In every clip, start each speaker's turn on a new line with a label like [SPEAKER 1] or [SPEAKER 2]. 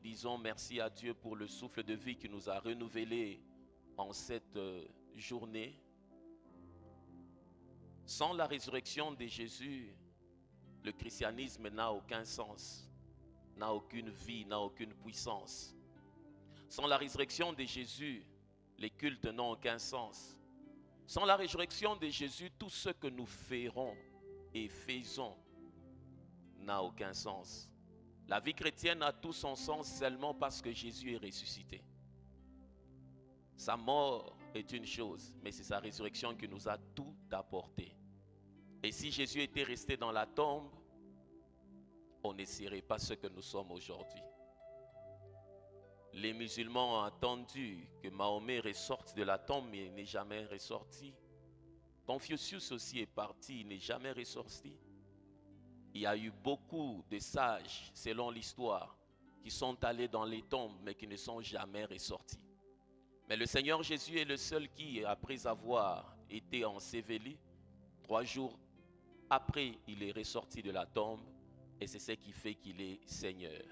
[SPEAKER 1] disons merci à Dieu pour le souffle de vie qui nous a renouvelés en cette journée. Sans la résurrection de Jésus, le christianisme n'a aucun sens, n'a aucune vie, n'a aucune puissance. Sans la résurrection de Jésus, les cultes n'ont aucun sens. Sans la résurrection de Jésus, tout ce que nous ferons et faisons n'a aucun sens. La vie chrétienne a tout son sens seulement parce que Jésus est ressuscité. Sa mort est une chose, mais c'est sa résurrection qui nous a tout apporté. Et si Jésus était resté dans la tombe, on ne serait pas ce que nous sommes aujourd'hui. Les musulmans ont attendu que Mahomet ressorte de la tombe, mais il n'est jamais ressorti. Confucius aussi est parti, il n'est jamais ressorti. Il y a eu beaucoup de sages, selon l'histoire, qui sont allés dans les tombes, mais qui ne sont jamais ressortis. Mais le Seigneur Jésus est le seul qui, après avoir été enseveli, 3 jours après, il est ressorti de la tombe, et c'est ce qui fait qu'il est Seigneur.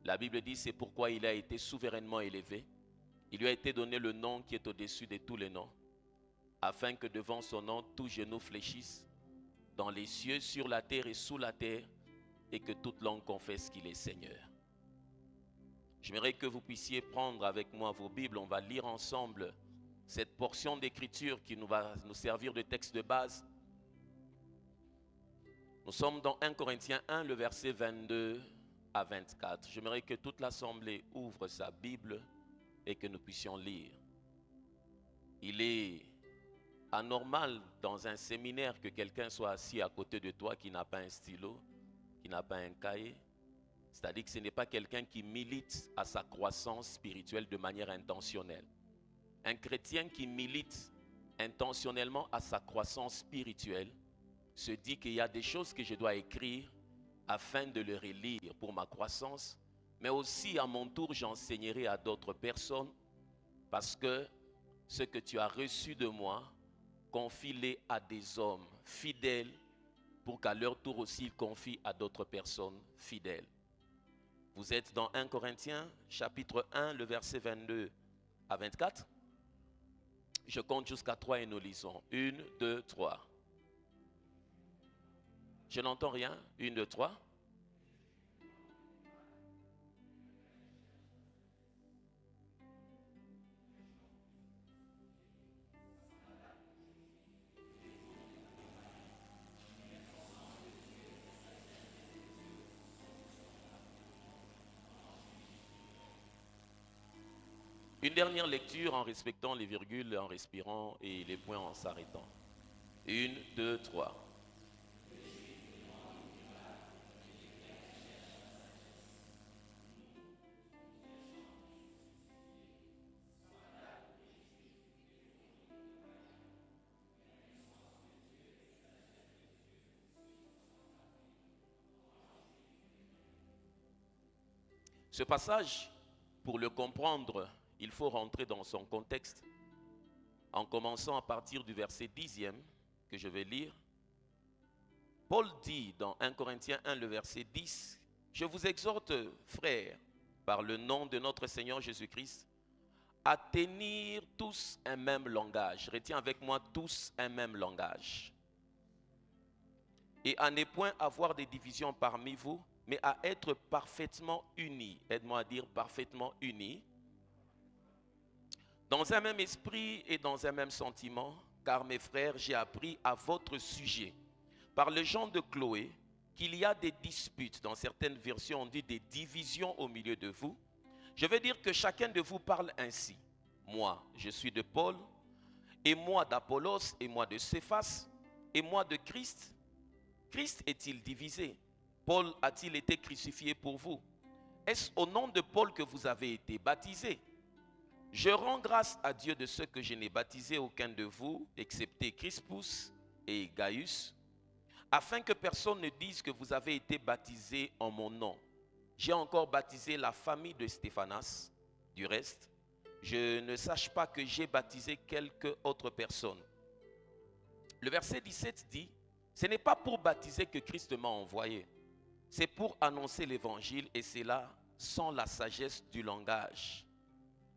[SPEAKER 1] La Bible dit, c'est pourquoi il a été souverainement élevé. Il lui a été donné le nom qui est au-dessus de tous les noms, afin que devant son nom, tout genou fléchisse, dans les cieux, sur la terre et sous la terre, et que toute langue confesse qu'il est Seigneur. J'aimerais que vous puissiez prendre avec moi vos Bibles. On va lire ensemble cette portion d'écriture qui va nous servir de texte de base. Nous sommes dans 1 Corinthiens 1, le verset 22 à 24. J'aimerais que toute l'assemblée ouvre sa Bible et que nous puissions lire. Il est anormal dans un séminaire que quelqu'un soit assis à côté de toi qui n'a pas un stylo, qui n'a pas un cahier. C'est-à-dire que ce n'est pas quelqu'un qui milite à sa croissance spirituelle de manière intentionnelle. Un chrétien qui milite intentionnellement à sa croissance spirituelle se dit qu'il y a des choses que je dois écrire afin de les relire pour ma croissance, mais aussi à mon tour j'enseignerai à d'autres personnes parce que ce que tu as reçu de moi, confie-les à des hommes fidèles pour qu'à leur tour aussi ils confient à d'autres personnes fidèles. Vous êtes dans 1 Corinthiens chapitre 1, le verset 22 à 24. Je compte jusqu'à 3 et nous lisons. 1, 2, 3. Je n'entends rien. 1, 2, 3. Une dernière lecture en respectant les virgules, en respirant et les points en s'arrêtant. 1, 2, 3. Ce passage, pour le comprendre, il faut rentrer dans son contexte en commençant à partir du verset 10e que je vais lire. Paul dit dans 1 Corinthiens 1, le verset 10, « Je vous exhorte, frères, par le nom de notre Seigneur Jésus-Christ, à tenir tous un même langage. » Retiens avec moi, tous un même langage. « Et à ne point avoir des divisions parmi vous, mais à être parfaitement unis. » Aide-moi à dire parfaitement unis. Dans un même esprit et dans un même sentiment, car mes frères, j'ai appris à votre sujet, par les gens de Chloé, qu'il y a des disputes. Dans certaines versions, on dit des divisions au milieu de vous. Je veux dire que chacun de vous parle ainsi. Moi, je suis de Paul, et moi d'Apollos, et moi de Céphas, et moi de Christ. Christ est-il divisé? Paul a-t-il été crucifié pour vous? Est-ce au nom de Paul que vous avez été baptisés? Je rends grâce à Dieu de ce que je n'ai baptisé aucun de vous, excepté Crispus et Gaius, afin que personne ne dise que vous avez été baptisés en mon nom. J'ai encore baptisé la famille de Stéphanas. Du reste, je ne sache pas que j'ai baptisé quelque autre personne. Le verset 17 dit, ce n'est pas pour baptiser que Christ m'a envoyé. C'est pour annoncer l'évangile et c'est là sans la sagesse du langage,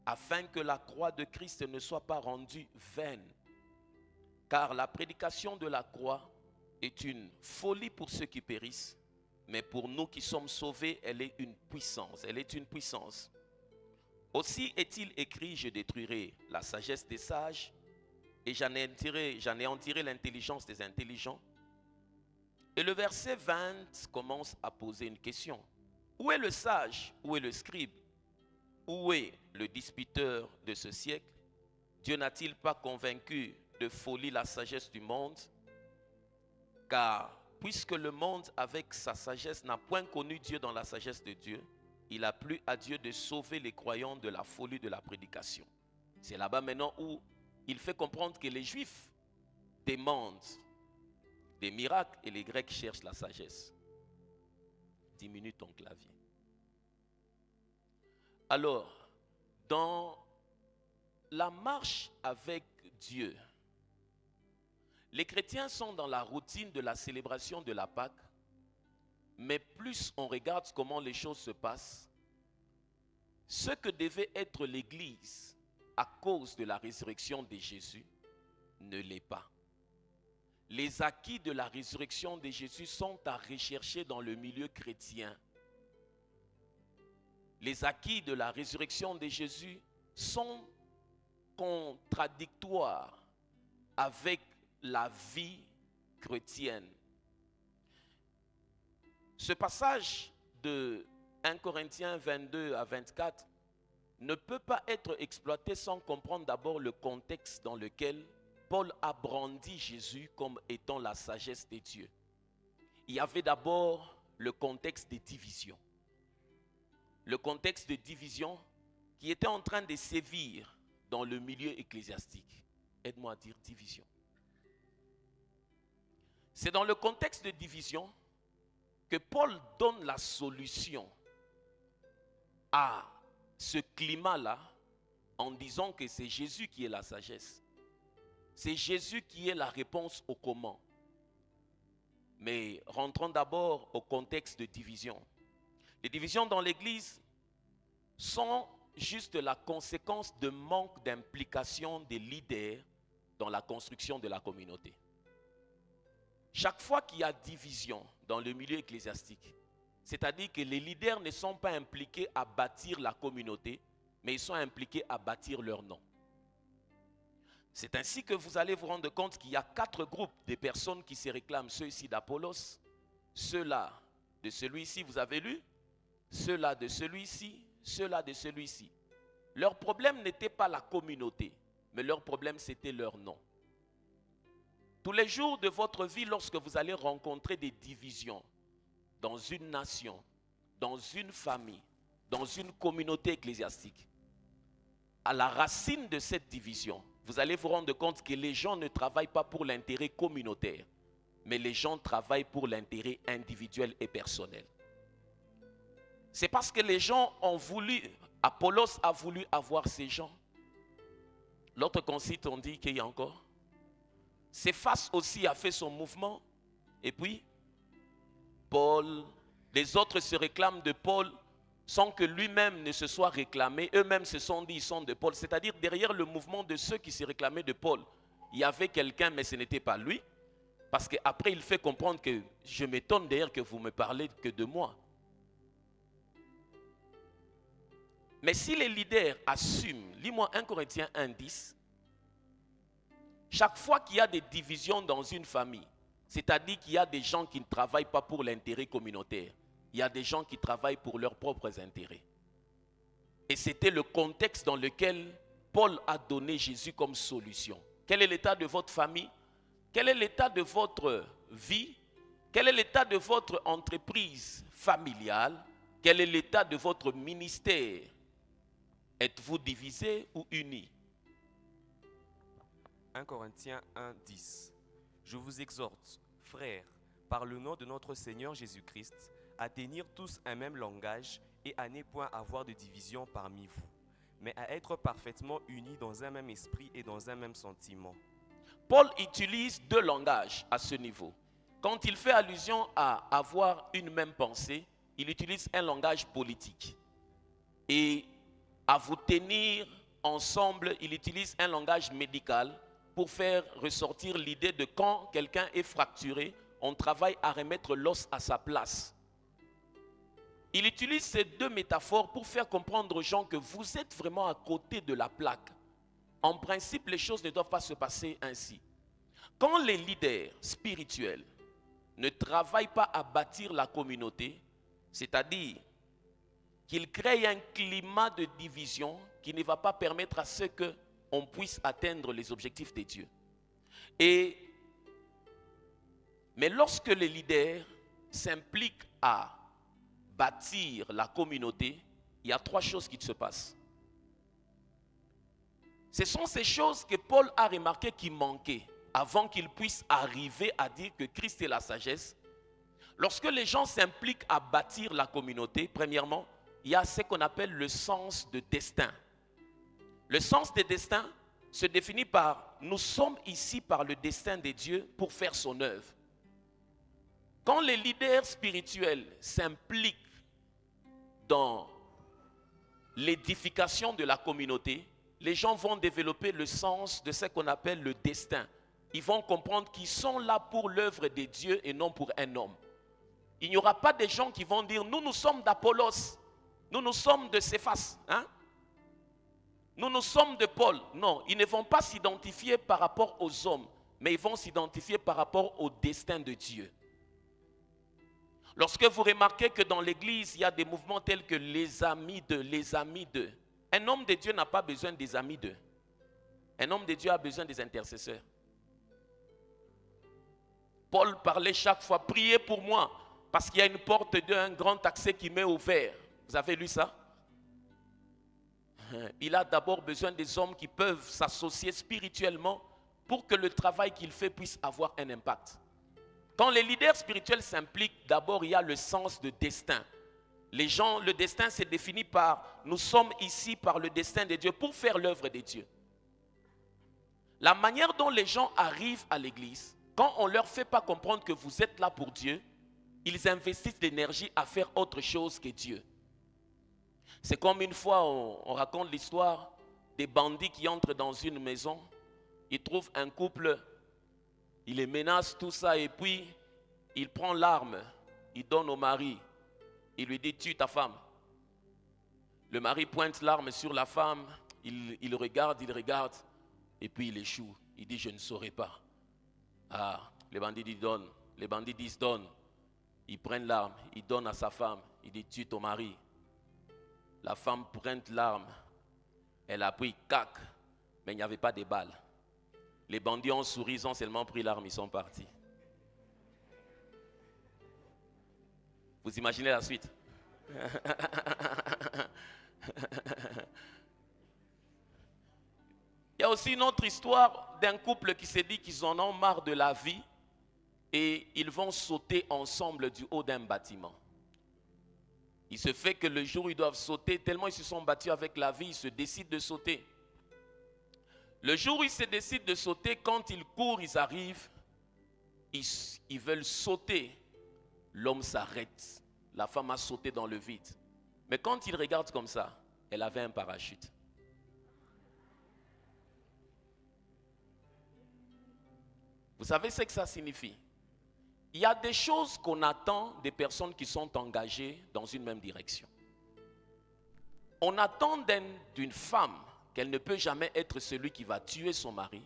[SPEAKER 1] afin que la croix de Christ ne soit pas rendue vaine. Car la prédication de la croix est une folie pour ceux qui périssent, mais pour nous qui sommes sauvés, elle est une puissance. Elle est une puissance. Aussi est-il écrit, je détruirai la sagesse des sages et j'anéantirai l'intelligence des intelligents. Et le verset 20 commence à poser une question. Où est le sage? Où est le scribe? Où est le disputeur de ce siècle? Dieu n'a-t-il pas convaincu de folie la sagesse du monde? Car puisque le monde avec sa sagesse n'a point connu Dieu dans la sagesse de Dieu, il a plu à Dieu de sauver les croyants de la folie de la prédication. C'est là-bas maintenant où il fait comprendre que les Juifs demandent des miracles et les Grecs cherchent la sagesse. Diminue ton clavier. Alors, dans la marche avec Dieu, les chrétiens sont dans la routine de la célébration de la Pâque, mais plus on regarde comment les choses se passent, ce que devait être l'Église à cause de la résurrection de Jésus ne l'est pas. Les acquis de la résurrection de Jésus sont à rechercher dans le milieu chrétien. Les acquis de la résurrection de Jésus sont contradictoires avec la vie chrétienne. Ce passage de 1 Corinthiens 22 à 24 ne peut pas être exploité sans comprendre d'abord le contexte dans lequel Paul a brandi Jésus comme étant la sagesse de Dieu. Il y avait d'abord le contexte des divisions. Le contexte de division qui était en train de sévir dans le milieu ecclésiastique. Aide-moi à dire division. C'est dans le contexte de division que Paul donne la solution à ce climat-là en disant que c'est Jésus qui est la sagesse. C'est Jésus qui est la réponse au comment. Mais rentrons d'abord au contexte de division. Les divisions dans l'Église sont juste la conséquence de manque d'implication des leaders dans la construction de la communauté. Chaque fois qu'il y a division dans le milieu ecclésiastique, c'est-à-dire que les leaders ne sont pas impliqués à bâtir la communauté, mais ils sont impliqués à bâtir leur nom. C'est ainsi que vous allez vous rendre compte qu'il y a 4 groupes de personnes qui se réclament. Ceux-ci d'Apollos, ceux-là de celui-ci, vous avez lu? Ceux-là de celui-ci, ceux-là de celui-ci. Leur problème n'était pas la communauté, mais leur problème c'était leur nom. Tous les jours de votre vie, lorsque vous allez rencontrer des divisions dans une nation, dans une famille, dans une communauté ecclésiastique, à la racine de cette division, vous allez vous rendre compte que les gens ne travaillent pas pour l'intérêt communautaire, mais les gens travaillent pour l'intérêt individuel et personnel. C'est parce que les gens ont voulu, Apollos a voulu avoir ces gens. L'autre concile, on dit qu'il y a encore. Céphas aussi a fait son mouvement. Et puis, Paul, les autres se réclament de Paul sans que lui-même ne se soit réclamé. Eux-mêmes se sont dit, ils sont de Paul. C'est-à-dire, derrière le mouvement de ceux qui se réclamaient de Paul, il y avait quelqu'un, mais ce n'était pas lui. Parce qu'après, il fait comprendre que je m'étonne d'ailleurs que vous me parlez que de moi. Mais si les leaders assument, lis-moi 1 Corinthiens 1:10, chaque fois qu'il y a des divisions dans une famille, c'est-à-dire qu'il y a des gens qui ne travaillent pas pour l'intérêt communautaire, il y a des gens qui travaillent pour leurs propres intérêts. Et c'était le contexte dans lequel Paul a donné Jésus comme solution. Quel est l'état de votre famille? Quel est l'état de votre vie? Quel est l'état de votre entreprise familiale? Quel est l'état de votre ministère? Êtes-vous divisés ou unis?
[SPEAKER 2] 1 Corinthiens 1:10. Je vous exhorte, frères, par le nom de notre Seigneur Jésus-Christ, à tenir tous un même langage et à ne point avoir de division parmi vous, mais à être parfaitement unis dans un même esprit et dans un même sentiment.
[SPEAKER 1] Paul utilise 2 langages à ce niveau. Quand il fait allusion à avoir une même pensée, il utilise un langage politique. et à vous tenir ensemble. Il utilise un langage médical pour faire ressortir l'idée de quand quelqu'un est fracturé, on travaille à remettre l'os à sa place. Il utilise ces deux métaphores pour faire comprendre aux gens que vous êtes vraiment à côté de la plaque. En principe, les choses ne doivent pas se passer ainsi. Quand les leaders spirituels ne travaillent pas à bâtir la communauté, c'est-à-dire qu'ils créent un climat de division qui ne va pas permettre à ce qu'on puisse atteindre les objectifs de Dieu. Mais lorsque les leaders s'impliquent à bâtir la communauté, il y a trois choses qui se passent. Ce sont ces choses que Paul a remarquées qui manquaient avant qu'il puisse arriver à dire que Christ est la sagesse. Lorsque les gens s'impliquent à bâtir la communauté, premièrement, il y a ce qu'on appelle le sens de destin. Le sens de destin se définit par « nous sommes ici par le destin de Dieu pour faire son œuvre ». Quand les leaders spirituels s'impliquent dans l'édification de la communauté, les gens vont développer le sens de ce qu'on appelle le destin. Ils vont comprendre qu'ils sont là pour l'œuvre de Dieu et non pour un homme. Il n'y aura pas de gens qui vont dire « nous sommes d'Apollos, nous sommes de Céphas, nous sommes de Paul ». Non, ils ne vont pas s'identifier par rapport aux hommes, mais ils vont s'identifier par rapport au destin de Dieu. Lorsque vous remarquez que dans l'église, il y a des mouvements tels que les amis de. Un homme de Dieu n'a pas besoin des amis d'eux. Un homme de Dieu a besoin des intercesseurs. Paul parlait chaque fois, priez pour moi, parce qu'il y a une porte d'un grand accès qui m'est ouvert. Vous avez lu ça? Il a d'abord besoin des hommes qui peuvent s'associer spirituellement pour que le travail qu'il fait puisse avoir un impact. Quand les leaders spirituels s'impliquent, d'abord il y a le sens de destin. Les gens, le destin c'est défini par « nous sommes ici par le destin de Dieu pour faire l'œuvre de Dieu ». La manière dont les gens arrivent à l'église, quand on ne leur fait pas comprendre que vous êtes là pour Dieu, ils investissent l'énergie à faire autre chose que Dieu. C'est comme une fois, on raconte l'histoire des bandits qui entrent dans une maison, ils trouvent un couple, ils les menacent, tout ça, et puis il prend l'arme, il donne au mari, il lui dit « tue ta femme ». Le mari pointe l'arme sur la femme, il regarde, et puis il échoue. Il dit « je ne saurais pas ». Ah, les bandits disent « donne ». Ils prennent l'arme, ils donnent à sa femme, il dit « tue ton mari ». La femme prend l'arme, elle a pris cac, mais il n'y avait pas de balles. Les bandits ont souri, ils ont seulement pris l'arme, ils sont partis. Vous imaginez la suite? Il y a aussi une autre histoire d'un couple qui s'est dit qu'ils en ont marre de la vie et ils vont sauter ensemble du haut d'un bâtiment. Il se fait que le jour où ils doivent sauter, tellement ils se sont battus avec la vie, ils se décident de sauter. Le jour où ils se décident de sauter, quand ils courent, ils arrivent, ils veulent sauter. L'homme s'arrête. La femme a sauté dans le vide. Mais quand il regarde comme ça, elle avait un parachute. Vous savez ce que ça signifie? Il y a des choses qu'on attend des personnes qui sont engagées dans une même direction. On attend d'une femme qu'elle ne peut jamais être celui qui va tuer son mari.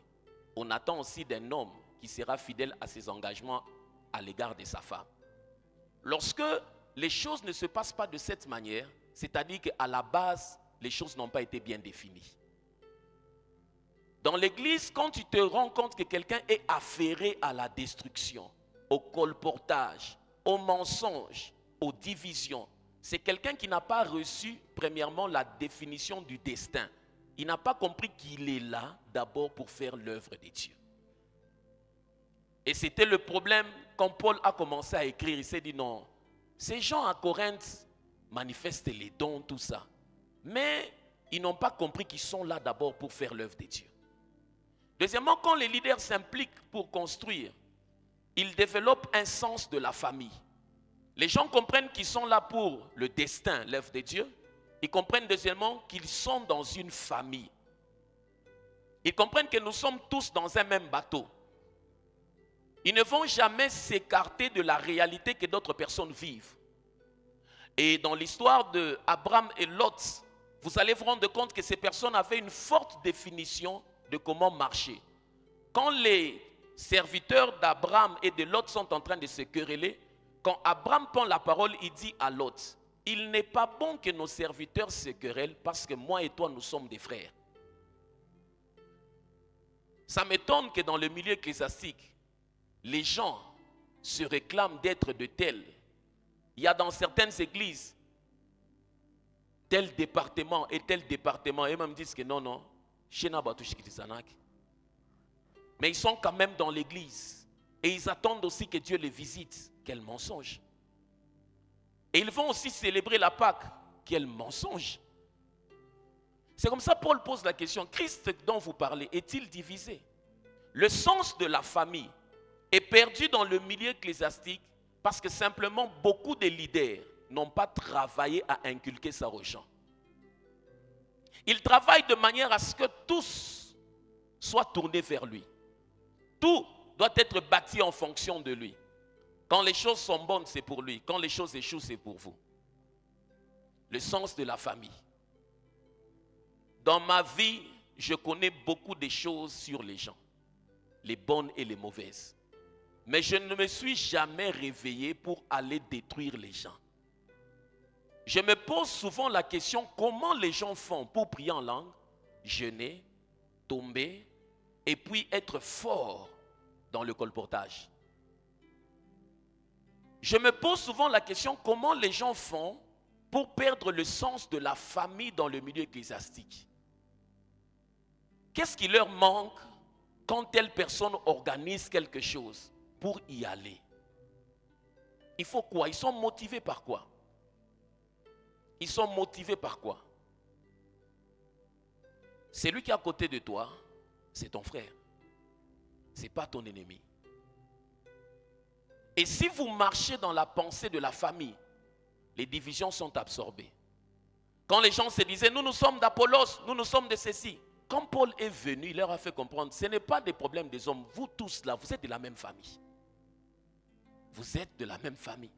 [SPEAKER 1] On attend aussi d'un homme qui sera fidèle à ses engagements à l'égard de sa femme. Lorsque les choses ne se passent pas de cette manière, c'est-à-dire qu'à la base, les choses n'ont pas été bien définies. Dans l'église, quand tu te rends compte que quelqu'un est affairé à la destruction, au colportage, au mensonge, aux divisions, c'est quelqu'un qui n'a pas reçu, premièrement, la définition du destin. Il n'a pas compris qu'il est là d'abord pour faire l'œuvre de Dieu. Et c'était le problème quand Paul a commencé à écrire. Il s'est dit non, ces gens à Corinthe manifestent les dons, tout ça. Mais ils n'ont pas compris qu'ils sont là d'abord pour faire l'œuvre de Dieu. Deuxièmement, quand les leaders s'impliquent pour construire, ils développent un sens de la famille. Les gens comprennent qu'ils sont là pour le destin, l'œuvre de Dieu. Ils comprennent deuxièmement qu'ils sont dans une famille. Ils comprennent que nous sommes tous dans un même bateau. Ils ne vont jamais s'écarter de la réalité que d'autres personnes vivent. Et dans l'histoire d'Abraham et Lot, vous allez vous rendre compte que ces personnes avaient une forte définition de comment marcher. Quand les serviteurs d'Abraham et de Lot sont en train de se quereller, quand Abraham prend la parole, il dit à Lot, « Il n'est pas bon que nos serviteurs se querellent parce que moi et toi, nous sommes des frères. » Ça m'étonne que dans le milieu ecclésiastique, les gens se réclament d'être de tels. Il y a dans certaines églises tel département et tel département. Et même disent que non, mais ils sont quand même dans l'église. Et ils attendent aussi que Dieu les visite. Quel mensonge. Et ils vont aussi célébrer la Pâque. Quel mensonge. C'est comme ça Paul pose la question. Christ dont vous parlez est-il divisé? Le sens de la famille est perdu dans le milieu ecclésiastique parce que simplement beaucoup de leaders n'ont pas travaillé à inculquer ça aux gens. Ils travaillent de manière à ce que tous soient tournés vers lui. Tout doit être bâti en fonction de lui. Quand les choses sont bonnes, c'est pour lui. Quand les choses échouent, c'est pour vous. Le sens de la famille. Dans ma vie, je connais beaucoup de choses sur les gens, les bonnes et les mauvaises. Mais je ne me suis jamais réveillé pour aller détruire les gens. Je me pose souvent la question, comment les gens font pour prier en langue, jeûner, tomber, et puis être fort dans le colportage. Je me pose souvent la question, comment les gens font pour perdre le sens de la famille dans le milieu ecclésiastique. Qu'est-ce qui leur manque quand telle personne organise quelque chose pour y aller? Il faut quoi? Ils sont motivés par quoi? Ils sont motivés par quoi? Celui qui est à côté de toi, c'est ton frère. Ce n'est pas ton ennemi. Et si vous marchez dans la pensée de la famille, les divisions sont absorbées. Quand les gens se disaient, nous sommes d'Apollos, nous sommes de ceci. Quand Paul est venu, il leur a fait comprendre, ce n'est pas des problèmes des hommes. Vous tous là, vous êtes de la même famille. Vous êtes de la même famille.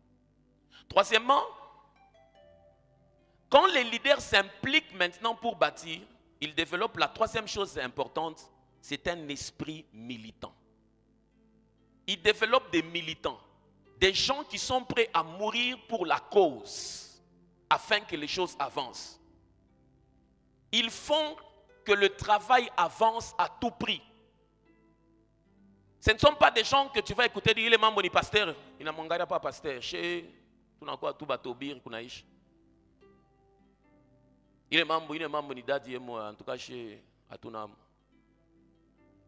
[SPEAKER 1] Troisièmement, quand les leaders s'impliquent maintenant pour bâtir, ils développent la troisième chose importante, c'est un esprit militant. Ils développent des militants, des gens qui sont prêts à mourir pour la cause, afin que les choses avancent. Ils font que le travail avance à tout prix. Ce ne sont pas des gens que tu vas écouter dire, il est membre du pasteur, il n'a pas pasteur, chez tout n'a quoi tout batobir kunaish. Il est membre du dadi moi en tout cas chez Atunam.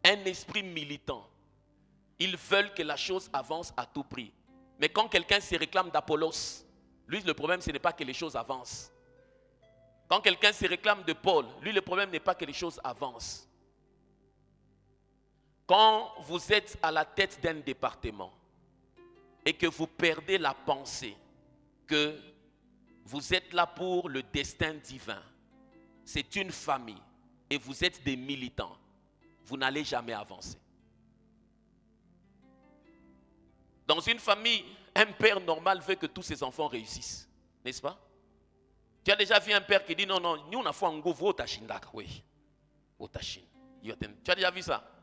[SPEAKER 1] Un esprit militant. Ils veulent que la chose avance à tout prix. Mais quand quelqu'un se réclame d'Apollos, lui le problème ce n'est pas que les choses avancent. Quand quelqu'un se réclame de Paul, lui le problème n'est pas que les choses avancent. Quand vous êtes à la tête d'un département et que vous perdez la pensée que vous êtes là pour le destin divin, c'est une famille et vous êtes des militants, vous n'allez jamais avancer. Dans une famille, un père normal veut que tous ses enfants réussissent, n'est-ce pas? Tu as déjà vu un père qui dit non, nous on a fait un go au Tachindak, oui, au Tachin. Tu as déjà vu ça?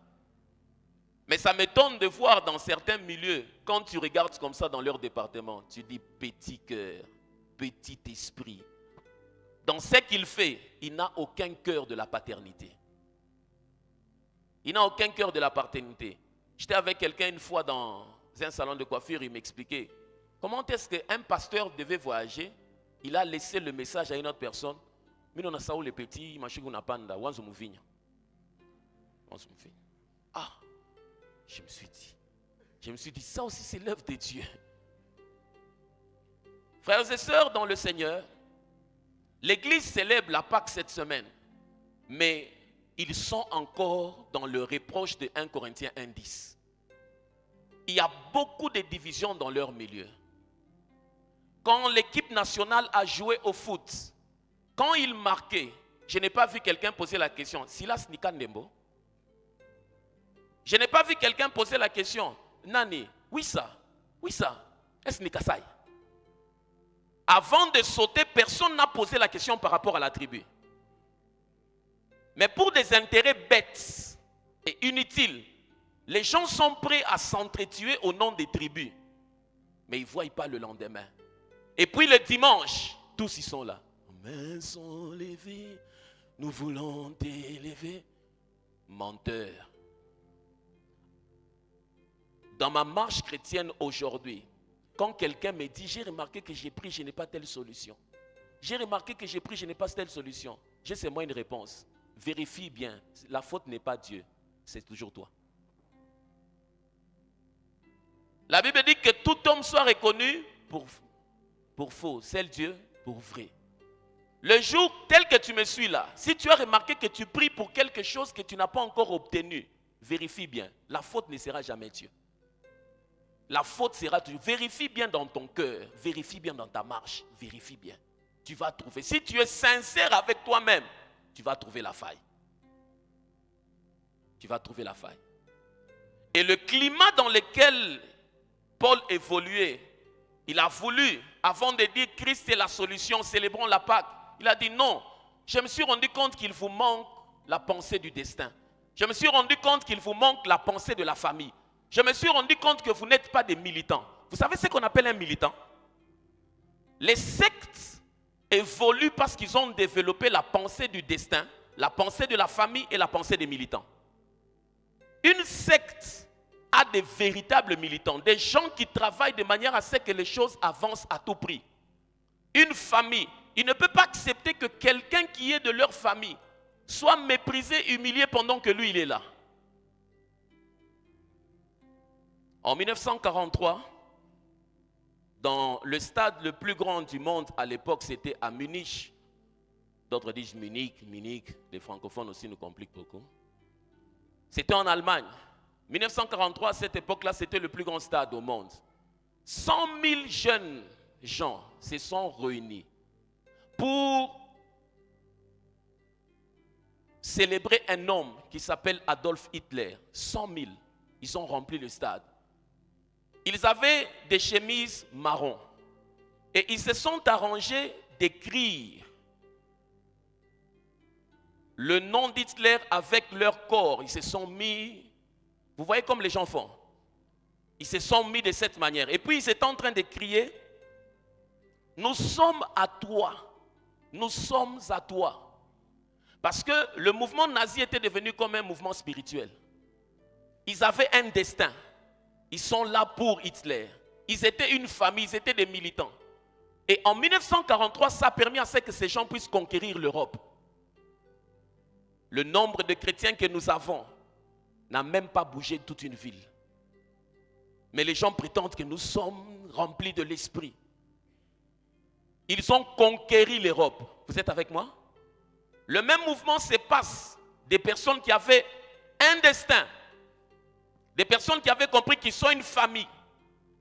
[SPEAKER 1] Mais ça m'étonne de voir dans certains milieux, quand tu regardes comme ça dans leur département, tu dis petit cœur, petit esprit. Dans ce qu'il fait, il n'a aucun cœur de la paternité. Il n'a aucun cœur de la paternité. J'étais avec quelqu'un une fois dans un salon de coiffure, il m'expliquait comment est-ce qu'un pasteur devait voyager. Il a laissé le message à une autre personne. Ah, je me suis dit, ça aussi c'est l'œuvre de Dieu. Frères et sœurs dans le Seigneur, l'Église célèbre la Pâque cette semaine, mais ils sont encore dans le reproche de 1 Corinthiens 1:10. Il y a beaucoup de divisions dans leur milieu. Quand l'équipe nationale a joué au foot, Quand il marquait, je n'ai pas vu quelqu'un poser la question, Silas Nikandembo. Je n'ai pas vu quelqu'un poser la question, Nani, oui ça, est-ce Nikasai? Avant de sauter, personne n'a posé la question par rapport à la tribu. Mais pour des intérêts bêtes et inutiles, les gens sont prêts à s'entretuer au nom des tribus. Mais ils ne voient pas le lendemain. Et puis le dimanche, tous ils sont là. Nos mains sont levées, nous voulons t'élever. Menteur. Dans ma marche chrétienne aujourd'hui, quand quelqu'un me dit, j'ai remarqué que j'ai pris, je n'ai pas telle solution. J'ai remarqué que j'ai pris, je n'ai pas telle solution. J'ai seulement une réponse. Vérifie bien, la faute n'est pas Dieu, c'est toujours toi. La Bible dit que tout homme soit reconnu pour faux, seul Dieu pour vrai. Le jour tel que tu me suis là, si tu as remarqué que tu pries pour quelque chose que tu n'as pas encore obtenu, vérifie bien, la faute ne sera jamais Dieu. La faute sera toujours. Vérifie bien dans ton cœur, vérifie bien dans ta marche, vérifie bien. Tu vas trouver. Si tu es sincère avec toi-même, tu vas trouver la faille. Tu vas trouver la faille. Et le climat dans lequel Paul évoluait, il a voulu, avant de dire Christ est la solution, célébrons la Pâque, il a dit non, je me suis rendu compte qu'il vous manque la pensée du destin. Je me suis rendu compte qu'il vous manque la pensée de la famille. Je me suis rendu compte que vous n'êtes pas des militants. Vous savez ce qu'on appelle un militant? Les sectes évoluent parce qu'ils ont développé la pensée du destin, la pensée de la famille et la pensée des militants. Une secte a des véritables militants, des gens qui travaillent de manière à ce que les choses avancent à tout prix. Une famille, il ne peut pas accepter que quelqu'un qui est de leur famille soit méprisé, humilié pendant que lui il est là. En 1943, dans le stade le plus grand du monde à l'époque, c'était à Munich. D'autres disent Munich, les francophones aussi nous compliquent beaucoup. C'était en Allemagne. 1943, à cette époque-là, c'était le plus grand stade au monde. 100 000 jeunes gens se sont réunis pour célébrer un homme qui s'appelle Adolf Hitler. 100 000, ils ont rempli le stade. Ils avaient des chemises marron et ils se sont arrangés d'écrire le nom d'Hitler avec leur corps. Ils se sont mis, vous voyez comme les gens font, ils se sont mis de cette manière. Et puis ils étaient en train de crier, nous sommes à toi, nous sommes à toi. Parce que le mouvement nazi était devenu comme un mouvement spirituel. Ils avaient un destin. Ils sont là pour Hitler. Ils étaient une famille, ils étaient des militants. Et en 1943, ça a permis à ce que ces gens puissent conquérir l'Europe. Le nombre de chrétiens que nous avons n'a même pas bougé toute une ville. Mais les gens prétendent que nous sommes remplis de l'esprit. Ils ont conquéri l'Europe. Vous êtes avec moi? Le même mouvement se passe des personnes qui avaient un destin. Des personnes qui avaient compris qu'ils sont une famille.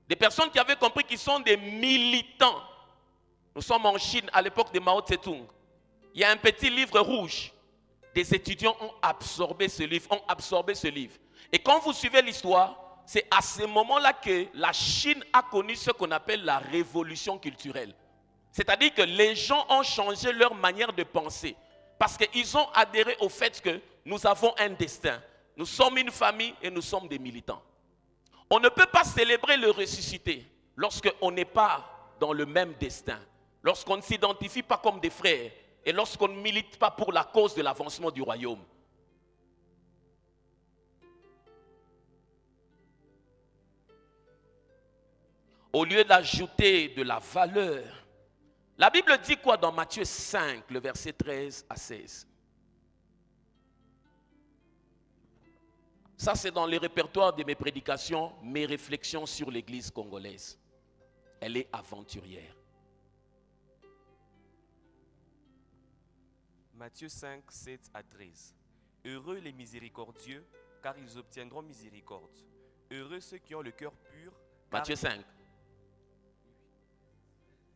[SPEAKER 1] Des personnes qui avaient compris qu'ils sont des militants. Nous sommes en Chine à l'époque de Mao Tse-tung. Il y a un petit livre rouge. Des étudiants ont absorbé ce livre, Et quand vous suivez l'histoire, c'est à ce moment-là que la Chine a connu ce qu'on appelle la révolution culturelle. C'est-à-dire que les gens ont changé leur manière de penser. Parce qu'ils ont adhéré au fait que nous avons un destin. Nous sommes une famille et nous sommes des militants. On ne peut pas célébrer le ressuscité lorsqu'on n'est pas dans le même destin, lorsqu'on ne s'identifie pas comme des frères et lorsqu'on ne milite pas pour la cause de l'avancement du royaume. Au lieu d'ajouter de la valeur, la Bible dit quoi dans Matthieu 5, le verset 13 à 16? Ça, c'est dans le répertoire de mes prédications, mes réflexions sur l'église congolaise. Elle est aventurière.
[SPEAKER 2] Matthieu 5, 7 à 13. Heureux les miséricordieux, car ils obtiendront miséricorde. Heureux ceux qui ont le cœur pur.
[SPEAKER 1] Matthieu 5,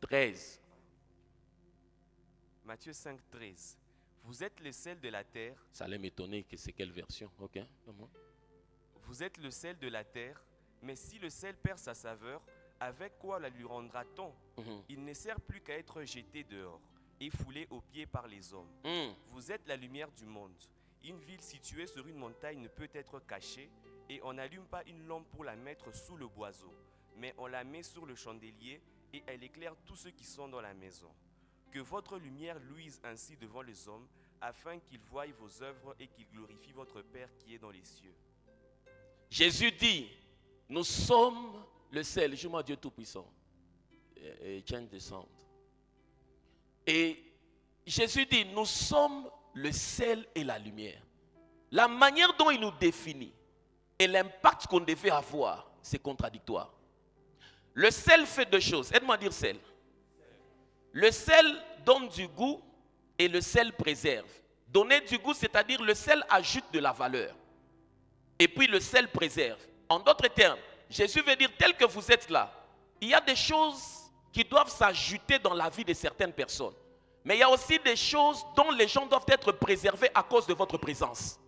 [SPEAKER 1] 13.
[SPEAKER 2] Matthieu 5, 13. Vous êtes le sel de la terre.
[SPEAKER 1] Ça allait m'étonner que c'est quelle version. Ok. Comment?
[SPEAKER 2] Vous êtes le sel de la terre, mais si le sel perd sa saveur, avec quoi la lui rendra-t-on? Il ne sert plus qu'à être jeté dehors et foulé aux pieds par les hommes. Vous êtes la lumière du monde. Une ville située sur une montagne ne peut être cachée, et on n'allume pas une lampe pour la mettre sous le boiseau, mais on la met sur le chandelier et elle éclaire tous ceux qui sont dans la maison. Que votre lumière luise ainsi devant les hommes, afin qu'ils voient vos œuvres et qu'ils glorifient votre Père qui est dans les cieux.
[SPEAKER 1] Jésus dit, nous sommes le sel. Joue-moi Dieu Tout-Puissant. Et change the sound. Et Jésus dit, nous sommes le sel et la lumière. La manière dont il nous définit et l'impact qu'on devait avoir, c'est contradictoire. Le sel fait deux choses. Aide-moi à dire sel. Le sel donne du goût et le sel préserve. Donner du goût, c'est-à-dire le sel ajoute de la valeur. Et puis le sel préserve. En d'autres termes, Jésus veut dire tel que vous êtes là, il y a des choses qui doivent s'ajouter dans la vie de certaines personnes. Mais il y a aussi des choses dont les gens doivent être préservés à cause de votre présence.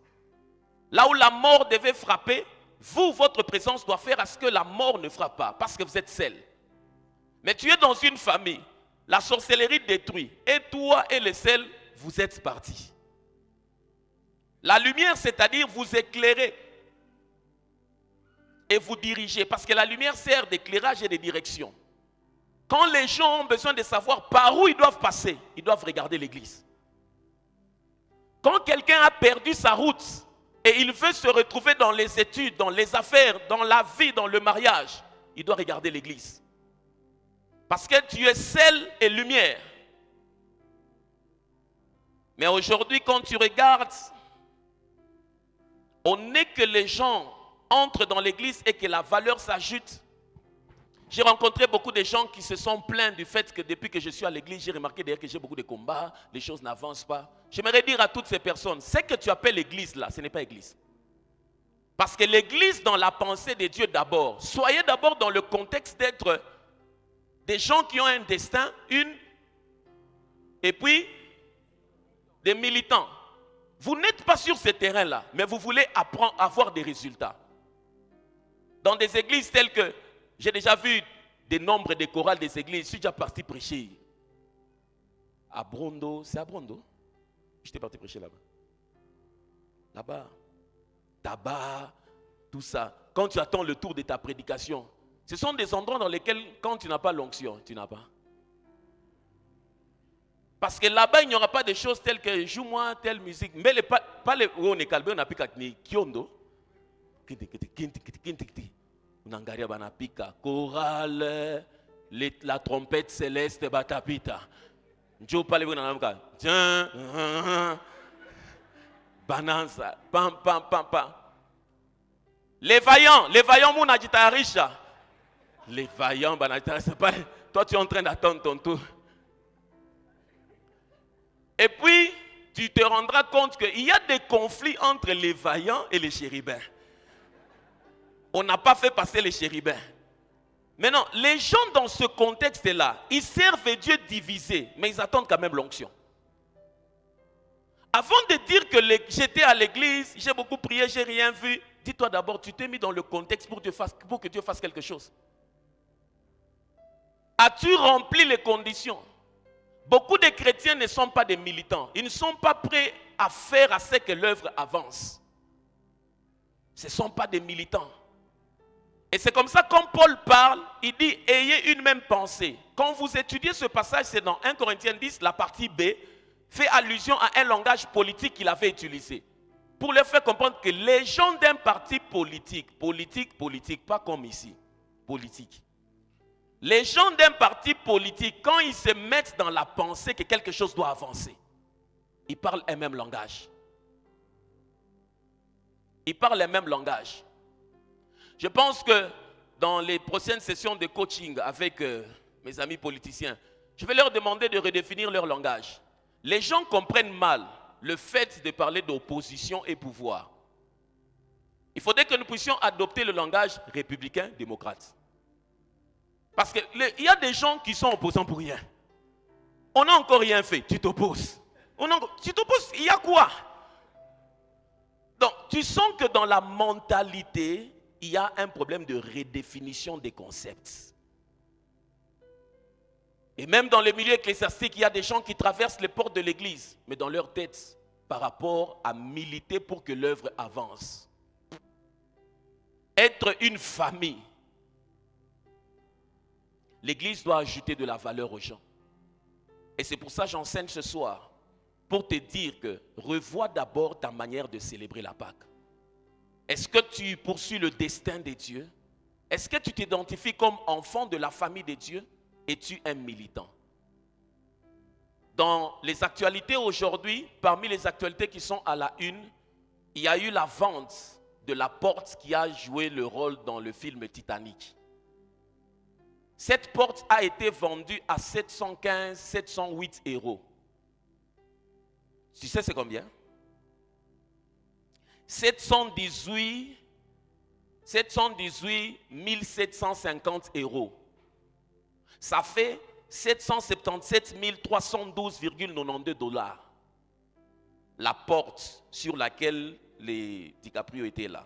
[SPEAKER 1] Là où la mort devait frapper, vous, votre présence doit faire à ce que la mort ne frappe pas, parce que vous êtes sel. Mais tu es dans une famille, la sorcellerie détruit, et toi et le sel, vous êtes partis. La lumière, c'est-à-dire vous éclairez et vous dirigez, parce que la lumière sert d'éclairage et de direction. Quand les gens ont besoin de savoir par où ils doivent passer, ils doivent regarder l'église. Quand quelqu'un a perdu sa route et il veut se retrouver dans les études, dans les affaires, dans la vie, dans le mariage, il doit regarder l'église. Parce que tu es sel et lumière. Mais aujourd'hui, quand tu regardes, on est que les gens entrent dans l'église et que la valeur s'ajoute. J'ai rencontré beaucoup de gens qui se sont plaints du fait que depuis que je suis à l'église, j'ai remarqué d'ailleurs que j'ai beaucoup de combats, les choses n'avancent pas. J'aimerais dire à toutes ces personnes, ce que tu appelles l'église là, ce n'est pas église. Parce que l'église dans la pensée de Dieu d'abord, soyez d'abord dans le contexte d'être des gens qui ont un destin, et puis des militants. Vous n'êtes pas sur ce terrain-là, mais vous voulez apprendre à avoir des résultats. Dans des églises telles que, j'ai déjà vu des nombres de chorales des églises, je suis déjà parti prêcher. À Brondo, c'est à Brondo? J'étais parti prêcher là-bas. Là-bas, tabac, tout ça. Quand tu attends le tour de ta prédication, ce sont des endroits dans lesquels, quand tu n'as pas l'onction, tu n'as pas. Parce que là-bas, il n'y aura pas de choses telles que joue-moi telle musique. Mais pas les on est calme, on a piqué ni kiondo. Unangaria banapika chorale, la trompette céleste batapita. Njo pale bunanamuka. Bananza, pam pam pam pam. Les vaillants mon agitarisha. Les vaillants banagitarisha. Toi tu es en train d'attendre ton tour. Et puis, tu te rendras compte qu'il y a des conflits entre les vaillants et les chérubins. On n'a pas fait passer les chérubins. Maintenant, les gens dans ce contexte-là, ils servent Dieu divisé, mais ils attendent quand même l'onction. Avant de dire que j'étais à l'église, j'ai beaucoup prié, j'ai rien vu, dis-toi d'abord, tu t'es mis dans le contexte pour que Dieu fasse quelque chose. As-tu rempli les conditions? Beaucoup de chrétiens ne sont pas des militants. Ils ne sont pas prêts à faire à ce que l'œuvre avance. Ce ne sont pas des militants. Et c'est comme ça, quand Paul parle, il dit « Ayez une même pensée ». Quand vous étudiez ce passage, c'est dans 1 Corinthiens 10, la partie B, fait allusion à un langage politique qu'il avait utilisé. Pour leur faire comprendre que les gens d'un parti politique, pas comme ici, politique. Les gens d'un parti politique, quand ils se mettent dans la pensée que quelque chose doit avancer, ils parlent un même langage. Ils parlent le même langage. Je pense que dans les prochaines sessions de coaching avec mes amis politiciens, je vais leur demander de redéfinir leur langage. Les gens comprennent mal le fait de parler d'opposition et pouvoir. Il faudrait que nous puissions adopter le langage républicain, démocrate. Parce qu'il y a des gens qui sont opposants pour rien. On n'a encore rien fait, tu t'opposes. Tu t'opposes, il y a quoi? Donc, tu sens que dans la mentalité, il y a un problème de redéfinition des concepts. Et même dans le milieu ecclésiastique, il y a des gens qui traversent les portes de l'église, mais dans leur tête, par rapport à militer pour que l'œuvre avance. Être une famille. L'église doit ajouter de la valeur aux gens. Et c'est pour ça que j'enseigne ce soir, pour te dire que revois d'abord ta manière de célébrer la Pâque. Est-ce que tu poursuis le destin de Dieu? Est-ce que tu t'identifies comme enfant de la famille de Dieu? Es-tu un militant? Dans les actualités aujourd'hui, parmi les actualités qui sont à la une, il y a eu la vente de la porte qui a joué le rôle dans le film Titanic. Cette porte a été vendue à 715, 708 euros. Tu sais c'est combien? 718 1750 euros. Ça fait 777 312,92 $. La porte sur laquelle les DiCaprio étaient là.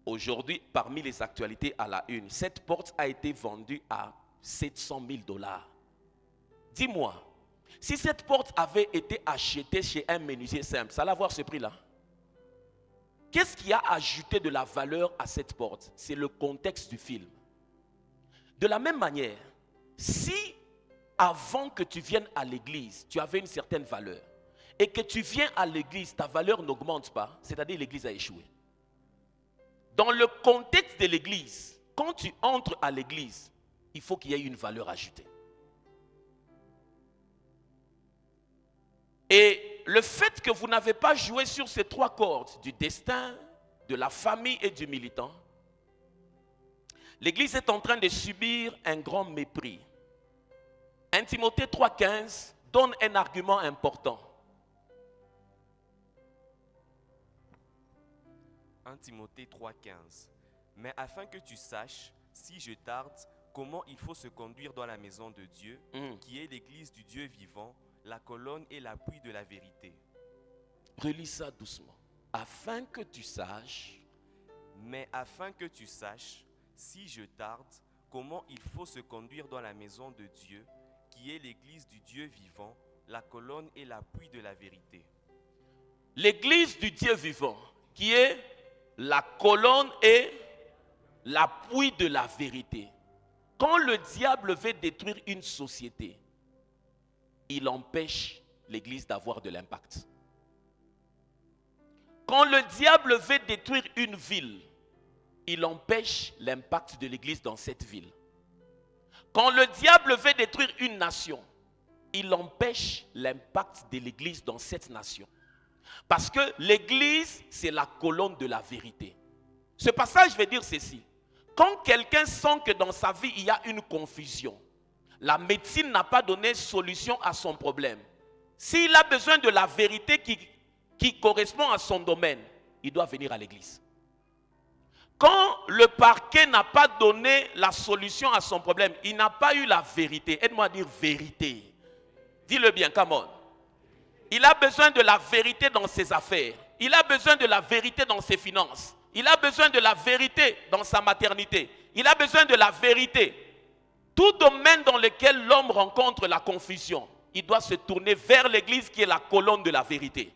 [SPEAKER 1] Aujourd'hui, parmi les actualités à la une, cette porte a été vendue à 700 000 $. Dis-moi, si cette porte avait été achetée chez un menuisier simple, ça allait avoir ce prix-là? Qu'est-ce qui a ajouté de la valeur à cette porte? C'est le contexte du film. De la même manière, si avant que tu viennes à l'église, tu avais une certaine valeur, et que tu viens à l'église, ta valeur n'augmente pas, c'est-à-dire l'église a échoué. Dans le contexte de l'église, quand tu entres à l'église, il faut qu'il y ait une valeur ajoutée. Et le fait que vous n'avez pas joué sur ces trois cordes, du destin, de la famille et du militant, l'église est en train de subir un grand mépris. 1 Timothée 3,15 donne un argument important.
[SPEAKER 2] 1 Timothée 3,15. Mais afin que tu saches, si je tarde, comment il faut se conduire dans la maison de Dieu, qui est l'église du Dieu vivant, la colonne et l'appui de la vérité.
[SPEAKER 1] Relis ça doucement. Afin que tu saches.
[SPEAKER 2] Mais afin que tu saches, si je tarde, comment il faut se conduire dans la maison de Dieu, qui est l'église du Dieu vivant, la colonne et l'appui de la vérité.
[SPEAKER 1] L'église du Dieu vivant, qui est la colonne et l'appui de la vérité. Quand le diable veut détruire une société, il empêche l'église d'avoir de l'impact. Quand le diable veut détruire une ville, il empêche l'impact de l'église dans cette ville. Quand le diable veut détruire une nation, il empêche l'impact de l'église dans cette nation. Parce que l'église, c'est la colonne de la vérité. Ce passage veut dire ceci. Quand quelqu'un sent que dans sa vie, il y a une confusion, la médecine n'a pas donné solution à son problème. S'il a besoin de la vérité qui correspond à son domaine, il doit venir à l'église. Quand le parquet n'a pas donné la solution à son problème, il n'a pas eu la vérité. Aide-moi à dire vérité. Dis-le bien, come on. Il a besoin de la vérité dans ses affaires. Il a besoin de la vérité dans ses finances. Il a besoin de la vérité dans sa maternité. Il a besoin de la vérité. Tout domaine dans lequel l'homme rencontre la confusion, il doit se tourner vers l'église qui est la colonne de la vérité.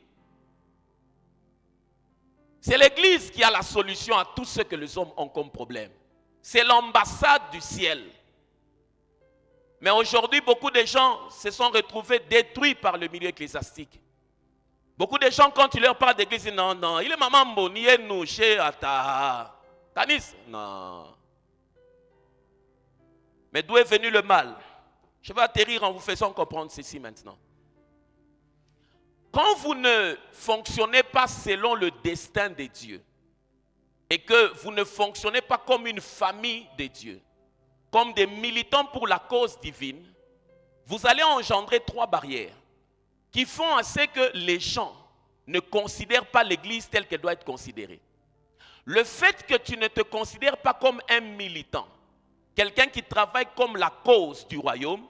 [SPEAKER 1] C'est l'église qui a la solution à tout ce que les hommes ont comme problème. C'est l'ambassade du ciel. Mais aujourd'hui, beaucoup de gens se sont retrouvés détruits par le milieu ecclésiastique. Beaucoup de gens, quand tu leur parles d'église, disent non, il est maman boni, nous, chez Ata. Tanis, non. Mais d'où est venu le mal? Je vais atterrir en vous faisant comprendre ceci maintenant. Quand vous ne fonctionnez pas selon le destin de Dieu, et que vous ne fonctionnez pas comme une famille de Dieu, comme des militants pour la cause divine, vous allez engendrer trois barrières qui font à ce que les gens ne considèrent pas l'église telle qu'elle doit être considérée. Le fait que tu ne te considères pas comme un militant, quelqu'un qui travaille comme la cause du royaume,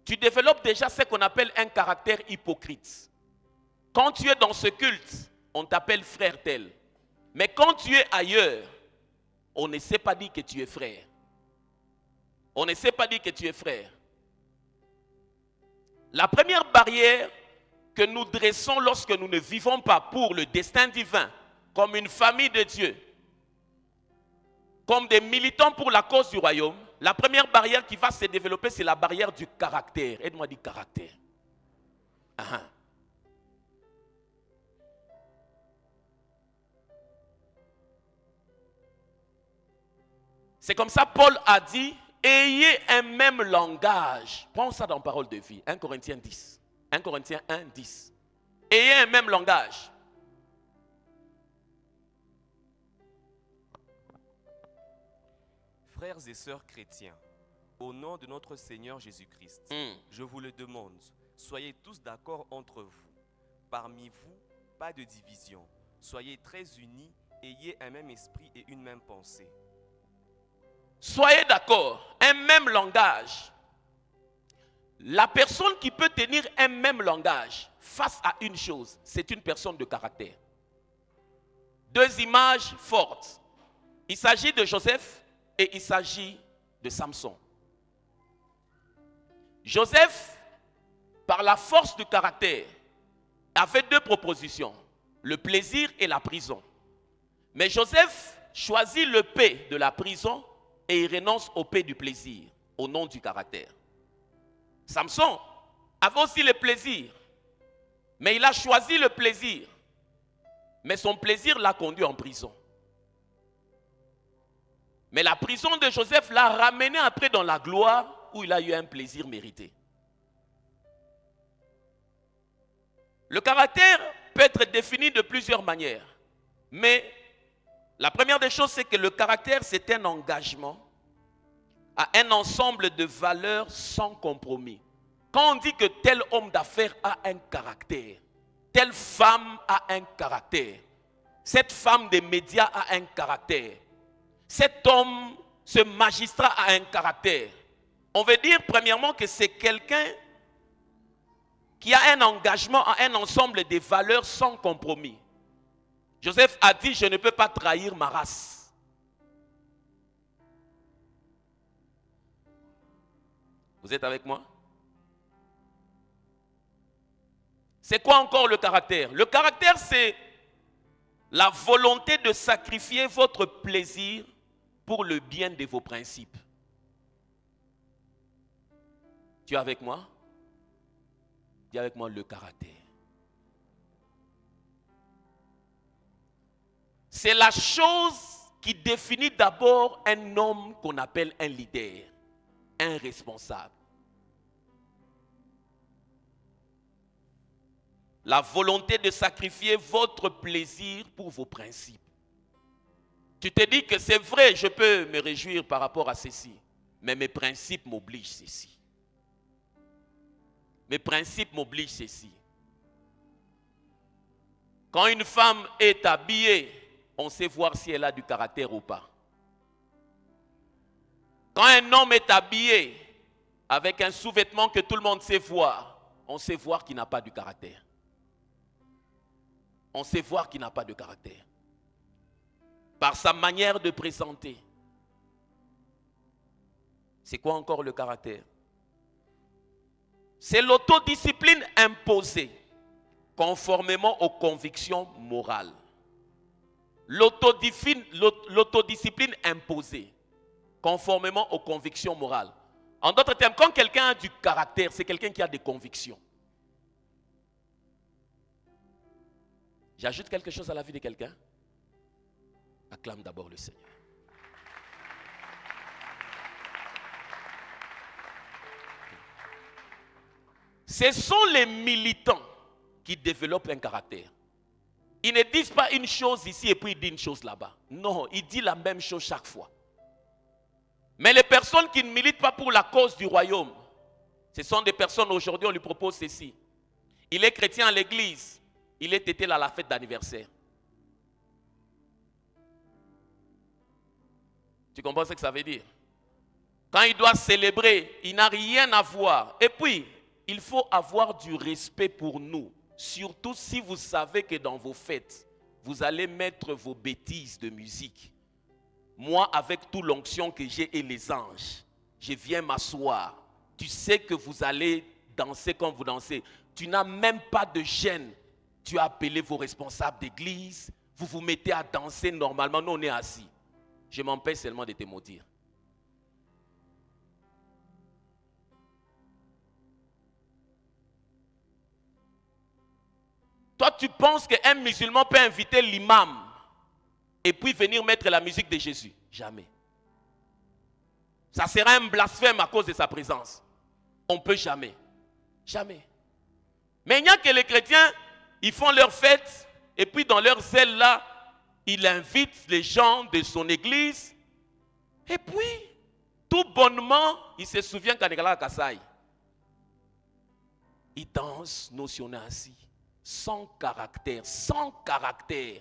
[SPEAKER 1] tu développes déjà ce qu'on appelle un caractère hypocrite. Quand tu es dans ce culte, on t'appelle frère tel. Mais quand tu es ailleurs, on ne sait pas dire que tu es frère. On ne sait pas dire que tu es frère. La première barrière que nous dressons lorsque nous ne vivons pas pour le destin divin, comme une famille de Dieu, comme des militants pour la cause du royaume, la première barrière qui va se développer, c'est la barrière du caractère. Aide-moi à dire caractère. Ah. C'est comme ça Paul a dit, ayez un même langage. Prends ça dans Parole de vie. 1 Corinthiens 10. 1 Corinthiens 1, 10. Ayez un même langage.
[SPEAKER 2] Frères et sœurs chrétiens, au nom de notre Seigneur Jésus-Christ, je vous le demande, soyez tous d'accord entre vous. Parmi vous, pas de division. Soyez très unis, ayez un même esprit et une même pensée.
[SPEAKER 1] Soyez d'accord, un même langage. La personne qui peut tenir un même langage face à une chose, c'est une personne de caractère. Deux images fortes. Il s'agit de Joseph et il s'agit de Samson. Joseph, par la force du caractère, avait deux propositions, le plaisir et la prison. Mais Joseph choisit le paix de la prison et il renonce au paix du plaisir, au nom du caractère. Samson avait aussi le plaisir, mais il a choisi le plaisir. Mais son plaisir l'a conduit en prison. Mais la prison de Joseph l'a ramené après dans la gloire où il a eu un plaisir mérité. Le caractère peut être défini de plusieurs manières. Mais la première des choses, c'est que le caractère, c'est un engagement à un ensemble de valeurs sans compromis. Quand on dit que tel homme d'affaires a un caractère, telle femme a un caractère, cette femme des médias a un caractère, cet homme, ce magistrat a un caractère. On veut dire premièrement que c'est quelqu'un qui a un engagement à un ensemble de valeurs sans compromis. Joseph a dit, je ne peux pas trahir ma race. Vous êtes avec moi? C'est quoi encore le caractère? Le caractère, c'est la volonté de sacrifier votre plaisir pour le bien de vos principes. Tu es avec moi? Dis avec moi le caractère. C'est la chose qui définit d'abord un homme qu'on appelle un leader, un responsable. La volonté de sacrifier votre plaisir pour vos principes. Tu te dis que c'est vrai, je peux me réjouir par rapport à ceci, mais mes principes m'obligent ceci. Mes principes m'obligent ceci. Quand une femme est habillée, on sait voir si elle a du caractère ou pas. Quand un homme est habillé avec un sous-vêtement que tout le monde sait voir, on sait voir qu'il n'a pas du caractère. On sait voir qu'il n'a pas de caractère. Par sa manière de présenter. C'est quoi encore le caractère? C'est l'autodiscipline imposée conformément aux convictions morales. L'autodiscipline imposée conformément aux convictions morales. En d'autres termes, quand quelqu'un a du caractère, c'est quelqu'un qui a des convictions. J'ajoute quelque chose à la vie de quelqu'un? Acclame d'abord le Seigneur. Ce sont les militants qui développent un caractère. Ils ne disent pas une chose ici et puis ils disent une chose là-bas. Non, ils disent la même chose chaque fois. Mais les personnes qui ne militent pas pour la cause du royaume, ce sont des personnes, aujourd'hui on lui propose ceci. Il est chrétien à l'église, il est tété à la fête d'anniversaire. Tu comprends ce que ça veut dire? Quand il doit célébrer, il n'a rien à voir. Et puis, il faut avoir du respect pour nous. Surtout si vous savez que dans vos fêtes, vous allez mettre vos bêtises de musique. Moi, avec toute l'onction que j'ai et les anges, je viens m'asseoir. Tu sais que vous allez danser comme vous dansez. Tu n'as même pas de gêne. Tu as appelé vos responsables d'église. Vous vous mettez à danser normalement. Nous, on est assis. Je m'empêche seulement de te maudire. Toi, tu penses qu'un musulman peut inviter l'imam et puis venir mettre la musique de Jésus? Jamais. Ça sera un blasphème à cause de sa présence. On ne peut jamais. Jamais. Mais il n'y a que les chrétiens, ils font leur fête et puis dans leur zèle là, ils invitent les gens de son église et puis, tout bonnement, il se souvient qu'à Nekala Kassai, il danse, nous si on est assis. Sans caractère, sans caractère,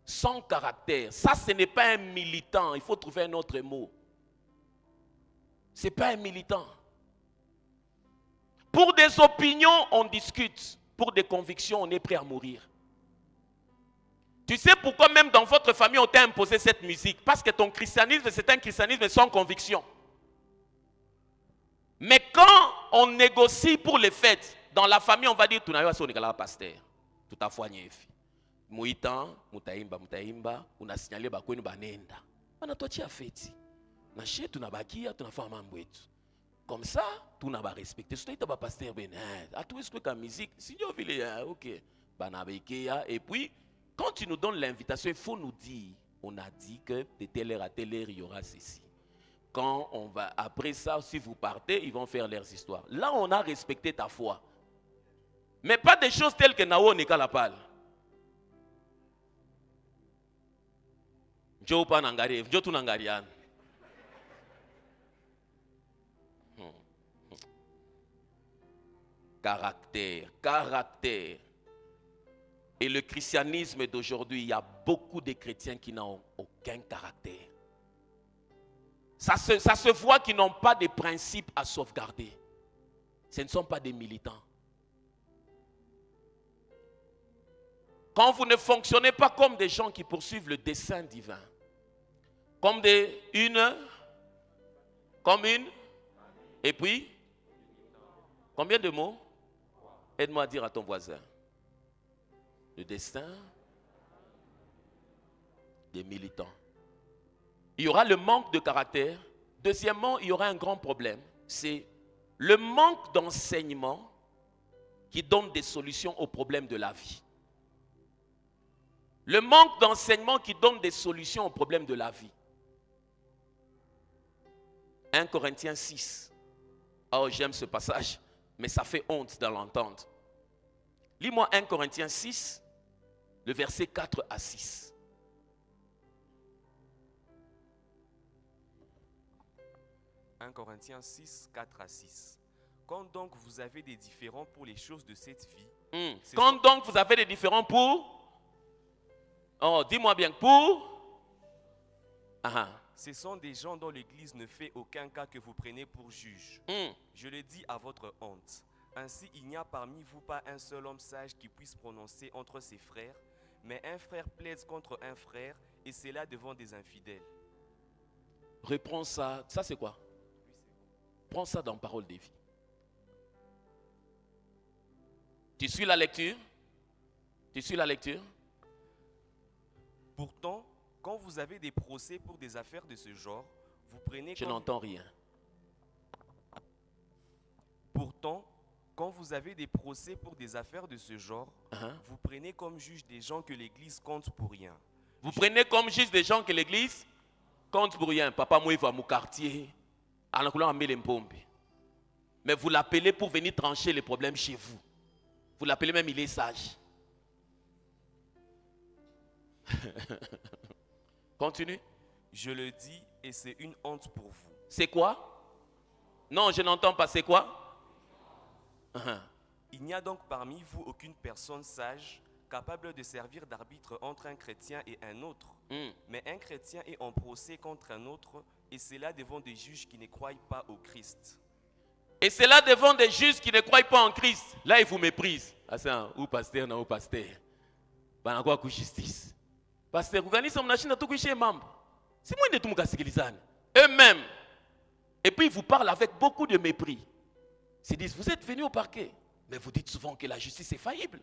[SPEAKER 1] sans caractère. Ça, ce n'est pas un militant. Il faut trouver un autre mot. Ce n'est pas un militant. Pour des opinions, on discute. Pour des convictions, on est prêt à mourir. Tu sais pourquoi même dans votre famille, on t'a imposé cette musique? Parce que ton christianisme, c'est un christianisme sans conviction. Mais quand on négocie pour les fêtes, dans la famille, on va dire, tu n'as pas pasteur. Tout à fait, Mouitan, mutaimba, on a signalé bakweni banenda. On a toi tu as fait. Na chez tu n'as pas qui, tu n'as pas mamboetu. Comme ça, tu n'as pas respecté. Si tu n'as pas pasteur, ben, à tout ce que la musique, si tu veux, ok, et puis, quand tu nous donnes l'invitation, il faut nous dire, on a dit que de telle heure à telle heure, il y aura ceci. Quand on va, après ça, si vous partez, ils vont faire leurs histoires. Là, on a respecté ta foi. Mais pas des choses telles que Nao n'est la pâle. Caractère, caractère. Et le christianisme d'aujourd'hui, il y a beaucoup de chrétiens qui n'ont aucun caractère. Ça se voit qu'ils n'ont pas de principes à sauvegarder. Ce ne sont pas des militants. Quand vous ne fonctionnez pas comme des gens qui poursuivent le dessein divin, comme et puis, combien de mots? Aide-moi à dire à ton voisin. Le destin des militants. Il y aura le manque de caractère. Deuxièmement, il y aura un grand problème. C'est le manque d'enseignement qui donne des solutions aux problèmes de la vie. Le manque d'enseignement qui donne des solutions aux problèmes de la vie. 1 Corinthiens 6. Oh, j'aime ce passage, mais ça fait honte de l'entendre. Lis-moi 1 Corinthiens 6, le verset 4 à 6. «
[SPEAKER 2] 1 Corinthiens 6, 4 à 6. Quand donc vous avez des différends pour les choses de cette vie...
[SPEAKER 1] Quand donc vous avez des différends pour... Oh, dis-moi bien, pour...
[SPEAKER 2] Ce sont des gens dont l'Église ne fait aucun cas que vous prenez pour juge. Je le dis à votre honte. Ainsi, il n'y a parmi vous pas un seul homme sage qui puisse prononcer entre ses frères, mais un frère plaide contre un frère, et c'est là devant des infidèles. »
[SPEAKER 1] Reprends ça. Ça, c'est quoi? Prends ça dans Parole de vie. Tu suis la lecture? Tu suis la lecture?
[SPEAKER 2] Pourtant, quand vous avez des procès pour des affaires de ce genre, vous prenez...
[SPEAKER 1] Je n'entends rien.
[SPEAKER 2] Pourtant, quand vous avez des procès pour des affaires de ce genre, vous prenez comme juge des gens que l'Église compte pour rien.
[SPEAKER 1] Vous prenez comme juge des gens que l'Église compte pour rien. Papa, moi, il va à mon quartier. Mais vous l'appelez pour venir trancher les problèmes chez vous. Vous l'appelez même, il est sage. Continue.
[SPEAKER 2] Je le dis et c'est une honte pour vous.
[SPEAKER 1] C'est quoi? Non, je n'entends pas. C'est quoi?
[SPEAKER 2] Il n'y a donc parmi vous aucune personne sage capable de servir d'arbitre entre un chrétien et un autre. Mais un chrétien est en procès contre un autre Et c'est là devant des juges qui ne croient pas au Christ.
[SPEAKER 1] Et c'est là devant des juges qui ne croient pas en Christ. Là, ils vous méprisent. Ah, c'est un ou pasteur, non, ou pasteur. Bana quoi ku justice. Pasteur, vous gagnez son machine à tout coucher, membre. C'est moi de tout le eux-mêmes. Et puis, ils vous parlent avec beaucoup de mépris. Ils disent, vous êtes venus au parquet. Mais vous dites souvent que la justice est faillible.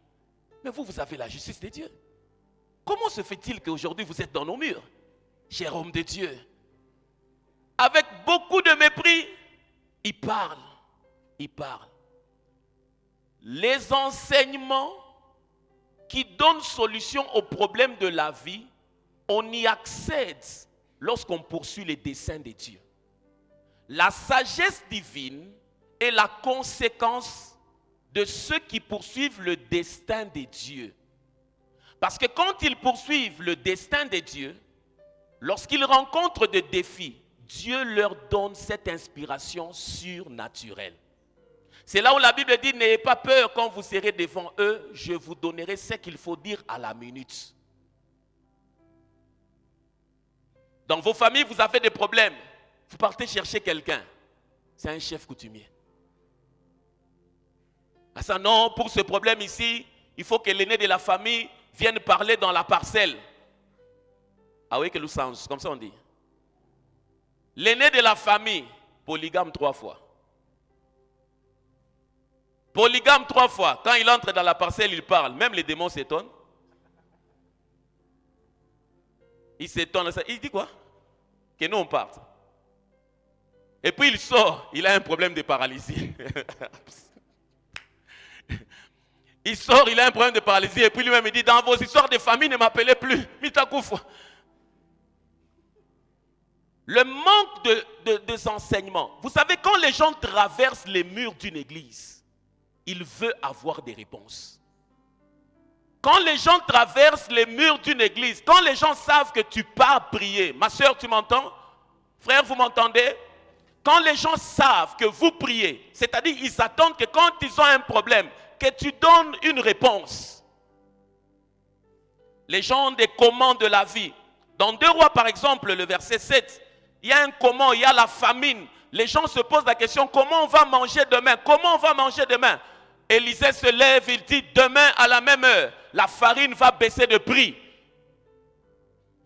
[SPEAKER 1] Mais vous avez la justice de Dieu. Comment se fait-il qu'aujourd'hui vous êtes dans nos murs, cher homme de Dieu? Avec beaucoup de mépris, ils parlent. Les enseignements qui donnent solution aux problèmes de la vie, on y accède lorsqu'on poursuit les desseins de Dieu. La sagesse divine est la conséquence de ceux qui poursuivent le destin de Dieu. Parce que quand ils poursuivent le destin de Dieu, lorsqu'ils rencontrent des défis, Dieu leur donne cette inspiration surnaturelle. C'est là où la Bible dit, n'ayez pas peur quand vous serez devant eux, je vous donnerai ce qu'il faut dire à la minute. Dans vos familles, vous avez des problèmes. Vous partez chercher quelqu'un. C'est un chef coutumier. Ah ça non, pour ce problème ici, il faut que l'aîné de la famille vienne parler dans la parcelle. Ah oui, que le sens, comme ça on dit. L'aîné de la famille, polygame 3 fois. Polygame 3 fois. Quand il entre dans la parcelle, il parle. Même les démons s'étonnent. Il s'étonne. Il dit quoi? Que nous on parte. Et puis il sort. Il a un problème de paralysie. Il sort, il a un problème de paralysie. Et puis lui-même il dit, dans vos histoires de famille, ne m'appelez plus. Mitakoufou. Le manque de enseignements. Vous savez, quand les gens traversent les murs d'une église, ils veulent avoir des réponses. Quand les gens traversent les murs d'une église, quand les gens savent que tu pars prier, ma soeur, tu m'entends? Frère, vous m'entendez? Quand les gens savent que vous priez, c'est-à-dire ils attendent que quand ils ont un problème, que tu donnes une réponse. Les gens ont des commandes de la vie. Dans 2 Rois, par exemple, le verset 7, il y a un comment, il y a la famine. Les gens se posent la question, comment on va manger demain? Comment on va manger demain? Élisée se lève, il dit, demain à la même heure, la farine va baisser de prix.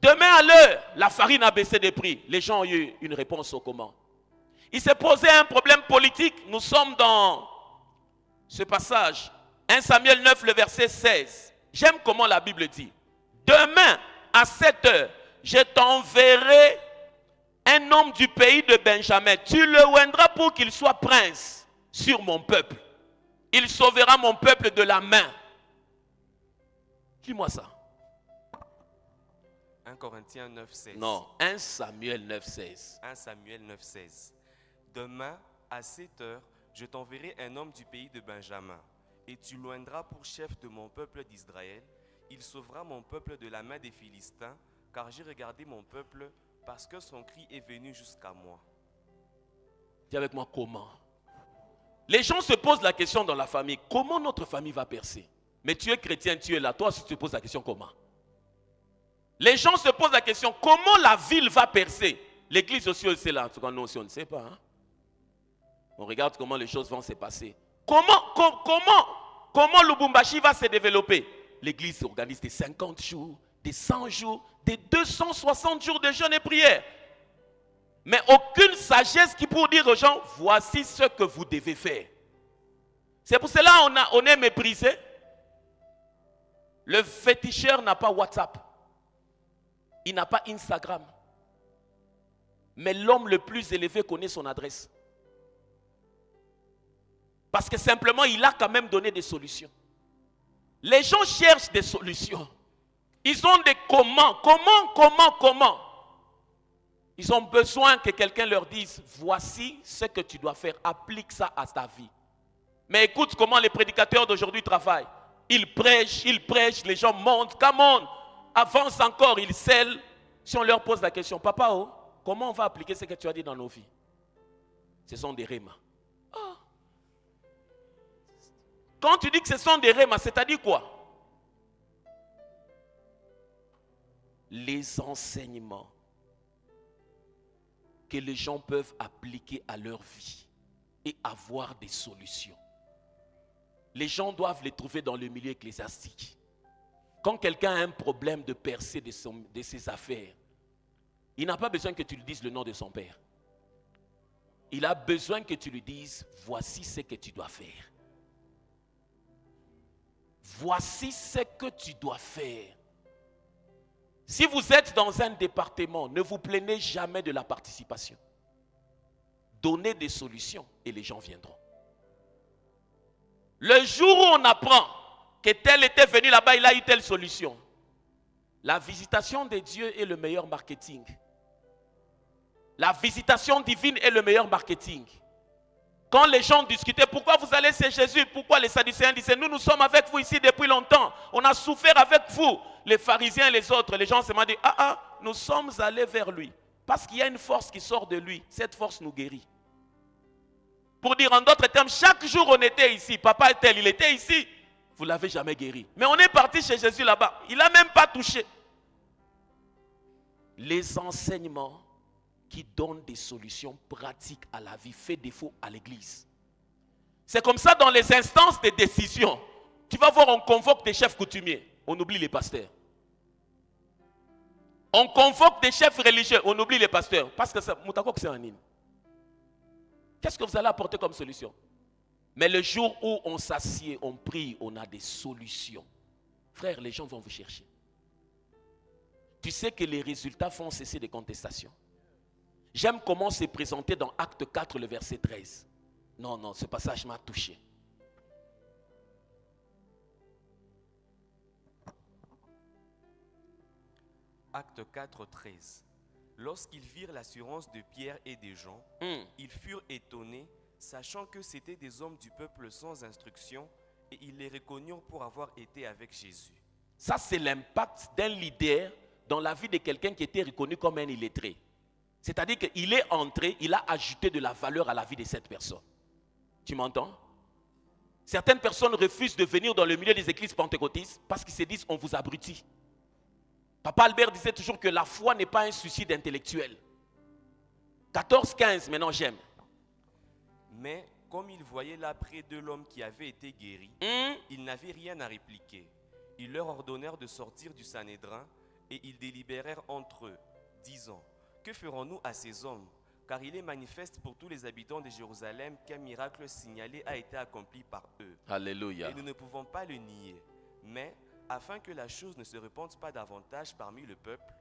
[SPEAKER 1] Demain à l'heure, la farine a baissé de prix. Les gens ont eu une réponse au comment. Il s'est posé un problème politique. Nous sommes dans ce passage. 1 Samuel 9, le verset 16. J'aime comment la Bible dit. Demain à 7 heures, je t'enverrai un homme du pays de Benjamin. Tu le oindras pour qu'il soit prince sur mon peuple. Il sauvera mon peuple de la main. Dis-moi ça.
[SPEAKER 2] 1 Corinthiens 9, 16.
[SPEAKER 1] Non, 1 Samuel 9, 16.
[SPEAKER 2] 1 Samuel 9, 16. Demain, à 7 heures, je t'enverrai un homme du pays de Benjamin, et tu l'oindras pour chef de mon peuple d'Israël. Il sauvera mon peuple de la main des Philistins, car j'ai regardé mon peuple, parce que son cri est venu jusqu'à moi.
[SPEAKER 1] Dis avec moi comment. Les gens se posent la question dans la famille, comment notre famille va percer? Mais tu es chrétien, tu es là, toi aussi tu te poses la question comment? Les gens se posent la question, comment la ville va percer? L'église aussi, c'est là, en tout cas nous aussi on ne sait pas. Hein? On regarde comment les choses vont se passer. Comment Lubumbashi va se développer? L'église organise des 50 jours, des 100 jours, des 260 jours de jeûne et prière. Mais aucune sagesse qui pour dire aux gens, voici ce que vous devez faire. C'est pour cela on est méprisé. Le féticheur n'a pas WhatsApp. Il n'a pas Instagram. Mais l'homme le plus élevé connaît son adresse. Parce que simplement, il a quand même donné des solutions. Les gens cherchent des solutions. Ils ont des comment. Ils ont besoin que quelqu'un leur dise, voici ce que tu dois faire. Applique ça à ta vie. Mais écoute comment les prédicateurs d'aujourd'hui travaillent. Ils prêchent, les gens montent. Come on, avance encore, ils scellent. Si on leur pose la question, papa, comment on va appliquer ce que tu as dit dans nos vies? Ce sont des rémas. Oh. Quand tu dis que ce sont des rémas, c'est-à-dire quoi? Les enseignements que les gens peuvent appliquer à leur vie et avoir des solutions. Les gens doivent les trouver dans le milieu ecclésiastique. Quand quelqu'un a un problème de percée de ses affaires, il n'a pas besoin que tu lui dises le nom de son père. Il a besoin que tu lui dises, voici ce que tu dois faire. Voici ce que tu dois faire. Si vous êtes dans un département, ne vous plaignez jamais de la participation. Donnez des solutions et les gens viendront. Le jour où on apprend que tel était venu là-bas, il a eu telle solution. La visitation de Dieu est le meilleur marketing. La visitation divine est le meilleur marketing. Quand les gens discutaient, pourquoi vous allez chez Jésus? Pourquoi les Sadducéens disaient, nous sommes avec vous ici depuis longtemps. On a souffert avec vous. Les pharisiens et les autres, les gens se demandent, nous sommes allés vers lui. Parce qu'il y a une force qui sort de lui. Cette force nous guérit. Pour dire en d'autres termes, chaque jour on était ici. Papa est tel, il était ici. Vous ne l'avez jamais guéri. Mais on est parti chez Jésus là-bas. Il n'a même pas touché. Les enseignements qui donnent des solutions pratiques à la vie fait défaut à l'église. C'est comme ça dans les instances de décision. Tu vas voir, on convoque des chefs coutumiers. On oublie les pasteurs. On convoque des chefs religieux. On oublie les pasteurs. Parce que c'est un hymne. Qu'est-ce que vous allez apporter comme solution? Mais le jour où on s'assied, on prie, on a des solutions. Frère, les gens vont vous chercher. Tu sais que les résultats font cesser des contestations. J'aime comment c'est présenté dans Acte 4, le verset 13. Non, ce passage m'a touché.
[SPEAKER 2] Acte 4, 13. Lorsqu'ils virent l'assurance de Pierre et des gens, ils furent étonnés, sachant que c'étaient des hommes du peuple sans instruction, et ils les reconnurent pour avoir été avec Jésus.
[SPEAKER 1] Ça, c'est l'impact d'un leader dans la vie de quelqu'un qui était reconnu comme un illettré. C'est-à-dire qu'il est entré, il a ajouté de la valeur à la vie de cette personne. Tu m'entends? Certaines personnes refusent de venir dans le milieu des églises pentecôtistes parce qu'ils se disent on vous abrutit. Papa Albert disait toujours que la foi n'est pas un suicide intellectuel. 14-15, maintenant j'aime.
[SPEAKER 2] Mais comme ils voyaient là près de l'homme qui avait été guéri, ils n'avaient rien à répliquer. Ils leur ordonnèrent de sortir du Sanhédrin et ils délibérèrent entre eux, disant: que ferons-nous à ces hommes? Car il est manifeste pour tous les habitants de Jérusalem qu'un miracle signalé a été accompli par eux.
[SPEAKER 1] Alléluia.
[SPEAKER 2] Et nous ne pouvons pas le nier. Mais, afin que la chose ne se répande pas davantage parmi le peuple,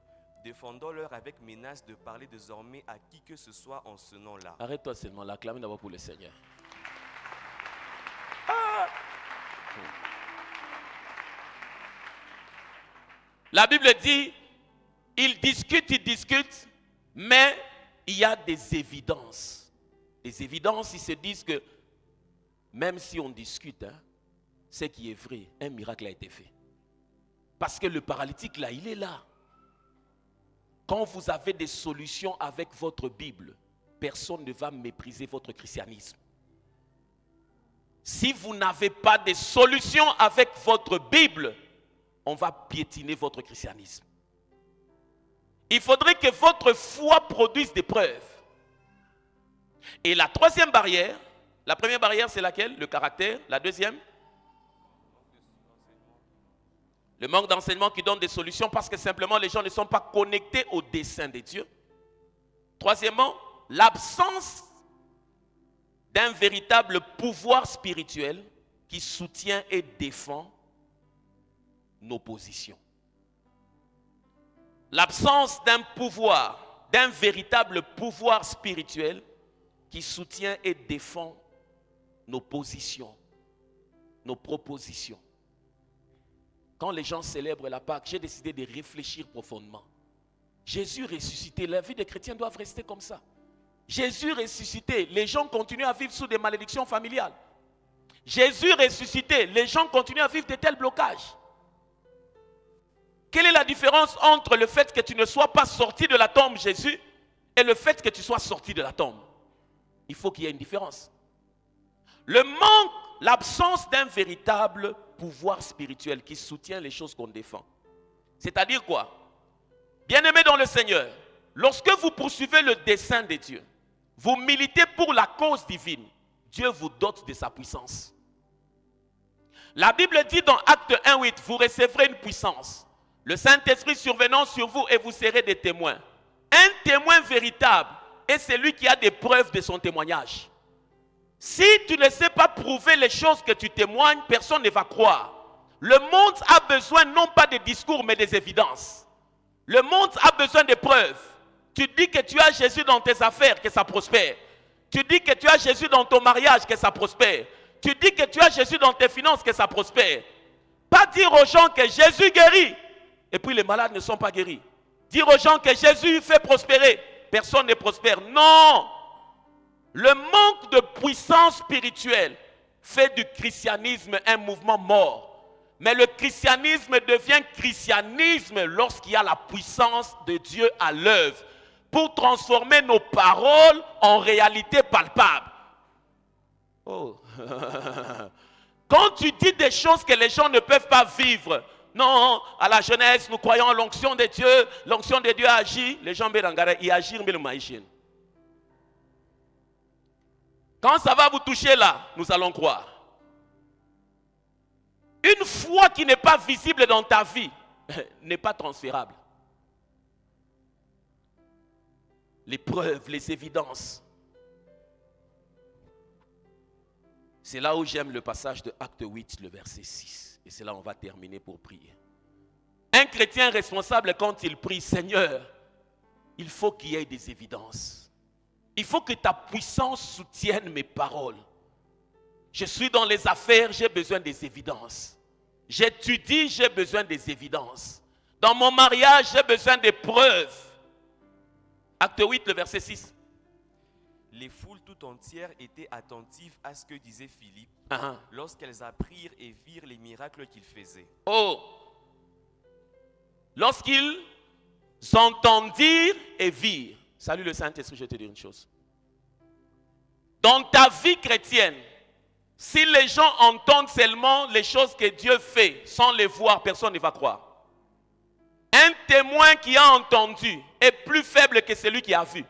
[SPEAKER 2] défendons-leur avec menace de parler désormais à qui que ce soit en ce nom-là.
[SPEAKER 1] Arrête-toi seulement, l'acclame d'abord pour le Seigneur. La Bible dit, ils discutent, mais il y a des évidences. Des évidences, ils se disent que même si on discute, ce qui est vrai, un miracle a été fait. Parce que le paralytique là, il est là. Quand vous avez des solutions avec votre Bible, personne ne va mépriser votre christianisme. Si vous n'avez pas de solutions avec votre Bible, on va piétiner votre christianisme. Il faudrait que votre foi produise des preuves. Et la troisième barrière, la première barrière c'est laquelle? Le caractère. La deuxième? Le manque d'enseignement qui donne des solutions parce que simplement les gens ne sont pas connectés au dessein de Dieu. Troisièmement, l'absence d'un véritable pouvoir spirituel qui soutient et défend nos positions. L'absence d'un pouvoir, d'un véritable pouvoir spirituel qui soutient et défend nos positions, nos propositions. Quand les gens célèbrent la Pâque, j'ai décidé de réfléchir profondément. Jésus ressuscité, la vie des chrétiens doit rester comme ça. Jésus ressuscité, les gens continuent à vivre sous des malédictions familiales. Jésus ressuscité, les gens continuent à vivre de tels blocages. Quelle est la différence entre le fait que tu ne sois pas sorti de la tombe, Jésus, et le fait que tu sois sorti de la tombe? Il faut qu'il y ait une différence. Le manque, l'absence d'un véritable pouvoir spirituel qui soutient les choses qu'on défend. C'est-à-dire quoi? Bien-aimés dans le Seigneur, lorsque vous poursuivez le dessein de Dieu, vous militez pour la cause divine, Dieu vous dote de sa puissance. La Bible dit dans Acte 1:8, vous recevrez une puissance. Le Saint-Esprit survenant sur vous et vous serez des témoins. Un témoin véritable est celui qui a des preuves de son témoignage. Si tu ne sais pas prouver les choses que tu témoignes, personne ne va croire. Le monde a besoin non pas de discours mais des évidences. Le monde a besoin de preuves. Tu dis que tu as Jésus dans tes affaires, que ça prospère. Tu dis que tu as Jésus dans ton mariage, que ça prospère. Tu dis que tu as Jésus dans tes finances, que ça prospère. Pas dire aux gens que Jésus guérit, et puis les malades ne sont pas guéris. Dire aux gens que Jésus fait prospérer, personne ne prospère. Non! Le manque de puissance spirituelle fait du christianisme un mouvement mort. Mais le christianisme devient christianisme lorsqu'il y a la puissance de Dieu à l'œuvre pour transformer nos paroles en réalité palpable. Oh. Quand tu dis des choses que les gens ne peuvent pas vivre, non, à la jeunesse, nous croyons en l'onction de Dieu agit, les gens y agir, mais le maïchine. Quand ça va vous toucher là, nous allons croire. Une foi qui n'est pas visible dans ta vie n'est pas transférable. Les preuves, les évidences. C'est là où j'aime le passage de Acte 8, le verset 6. Et c'est là où on va terminer pour prier. Un chrétien responsable, quand il prie, Seigneur, il faut qu'il y ait des évidences. Il faut que ta puissance soutienne mes paroles. Je suis dans les affaires, j'ai besoin des évidences. J'étudie, j'ai besoin des évidences. Dans mon mariage, j'ai besoin des preuves. Acte 8, le verset 6.
[SPEAKER 2] Les foules tout entières étaient attentives à ce que disait Philippe lorsqu'elles apprirent et virent les miracles qu'il faisait.
[SPEAKER 1] Oh! Lorsqu'ils entendirent et virent. Salut le Saint-Esprit, je vais te dire une chose. Dans ta vie chrétienne, si les gens entendent seulement les choses que Dieu fait sans les voir, personne ne va croire. Un témoin qui a entendu est plus faible que celui qui a vu.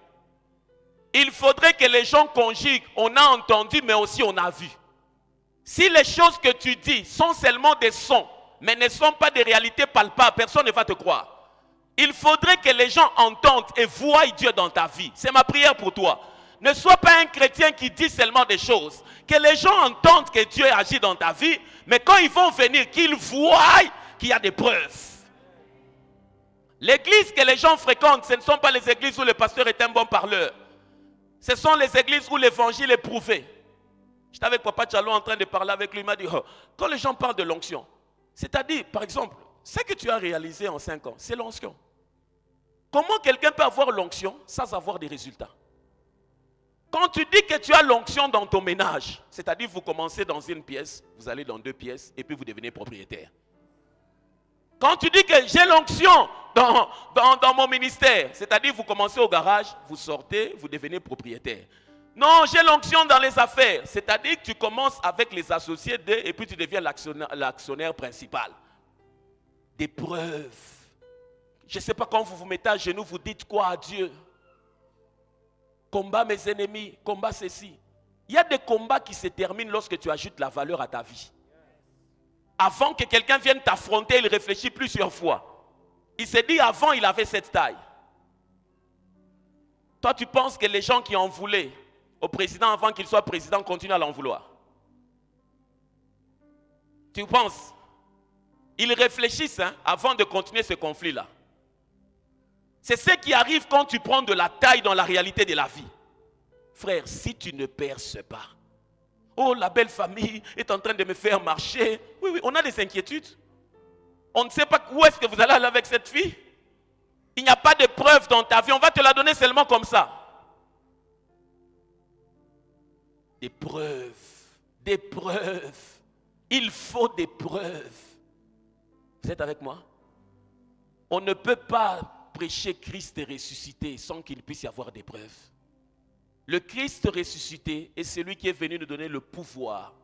[SPEAKER 1] Il faudrait que les gens conjuguent, on a entendu mais aussi on a vu. Si les choses que tu dis sont seulement des sons, mais ne sont pas des réalités palpables, personne ne va te croire. Il faudrait que les gens entendent et voient Dieu dans ta vie. C'est ma prière pour toi. Ne sois pas un chrétien qui dit seulement des choses. Que les gens entendent que Dieu agit dans ta vie, mais quand ils vont venir, qu'ils voient qu'il y a des preuves. L'église que les gens fréquentent, ce ne sont pas les églises où le pasteur est un bon parleur. Ce sont les églises où l'évangile est prouvé. J'étais avec Papa Tchalou en train de parler avec lui, il m'a dit, quand les gens parlent de l'onction, c'est-à-dire, par exemple, ce que tu as réalisé en 5 ans, c'est l'onction. Comment quelqu'un peut avoir l'onction sans avoir des résultats? Quand tu dis que tu as l'onction dans ton ménage, c'est-à-dire vous commencez dans une pièce, vous allez dans 2 pièces et puis vous devenez propriétaire. Quand tu dis que j'ai l'onction dans mon ministère, c'est-à-dire vous commencez au garage, vous sortez, vous devenez propriétaire. Non, j'ai l'onction dans les affaires, c'est-à-dire que tu commences avec les associés d'eux et puis tu deviens l'actionnaire principal. Des preuves. Je ne sais pas quand vous vous mettez à genoux, vous dites quoi à Dieu? Combat mes ennemis, combat ceci. Il y a des combats qui se terminent lorsque tu ajoutes la valeur à ta vie. Avant que quelqu'un vienne t'affronter, il réfléchit plusieurs fois. Il se dit avant il avait cette taille. Toi tu penses que les gens qui en voulaient au président avant qu'il soit président continuent à l'en vouloir? Tu penses? Ils réfléchissent avant de continuer ce conflit-là. C'est ce qui arrive quand tu prends de la taille dans la réalité de la vie. Frère, si tu ne perces pas, oh, la belle famille est en train de me faire marcher. Oui, on a des inquiétudes. On ne sait pas où est-ce que vous allez aller avec cette fille. Il n'y a pas de preuve dans ta vie. On va te la donner seulement comme ça. Des preuves. Des preuves. Il faut des preuves. Vous êtes avec moi? On ne peut pas prêcher Christ ressuscité sans qu'il puisse y avoir des preuves. Le Christ ressuscité est celui qui est venu nous donner le pouvoir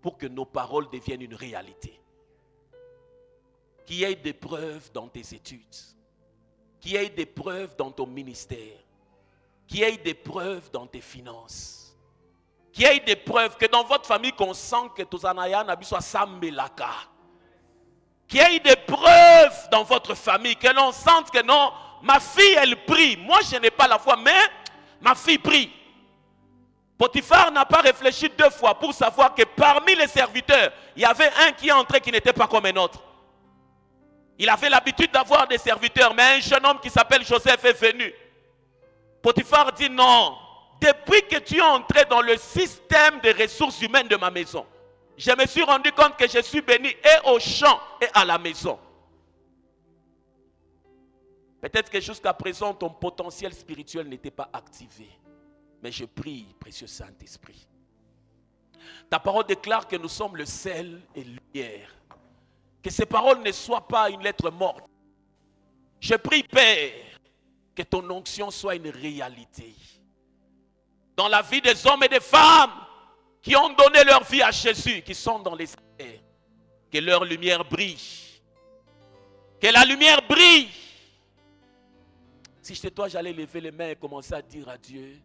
[SPEAKER 1] pour que nos paroles deviennent une réalité. Qu'il y ait des preuves dans tes études. qu'il y ait des preuves dans ton ministère, qu'il y ait des preuves dans tes finances, qu'il y ait des preuves que dans votre famille qu'on sent que Tozanaya Nabi soit Sambelaka. Qu'il y ait des preuves dans votre famille, que l'on sente que non, ma fille elle prie. Moi je n'ai pas la foi, mais ma fille prie. Potiphar n'a pas réfléchi 2 fois pour savoir que parmi les serviteurs, il y avait un qui est entré qui n'était pas comme un autre. Il avait l'habitude d'avoir des serviteurs, mais un jeune homme qui s'appelle Joseph est venu. Potiphar dit non, depuis que tu es entré dans le système des ressources humaines de ma maison, je me suis rendu compte que je suis béni et au champ et à la maison. Peut-être que jusqu'à présent, ton potentiel spirituel n'était pas activé. Mais je prie, précieux Saint-Esprit. Ta parole déclare que nous sommes le sel et la lumière. Que ces paroles ne soient pas une lettre morte. Je prie, Père, que ton onction soit une réalité. Dans la vie des hommes et des femmes qui ont donné leur vie à Jésus, qui sont dans les airs. Que leur lumière brille. Que la lumière brille. Si j'étais toi, j'allais lever les mains et commencer à dire à Dieu,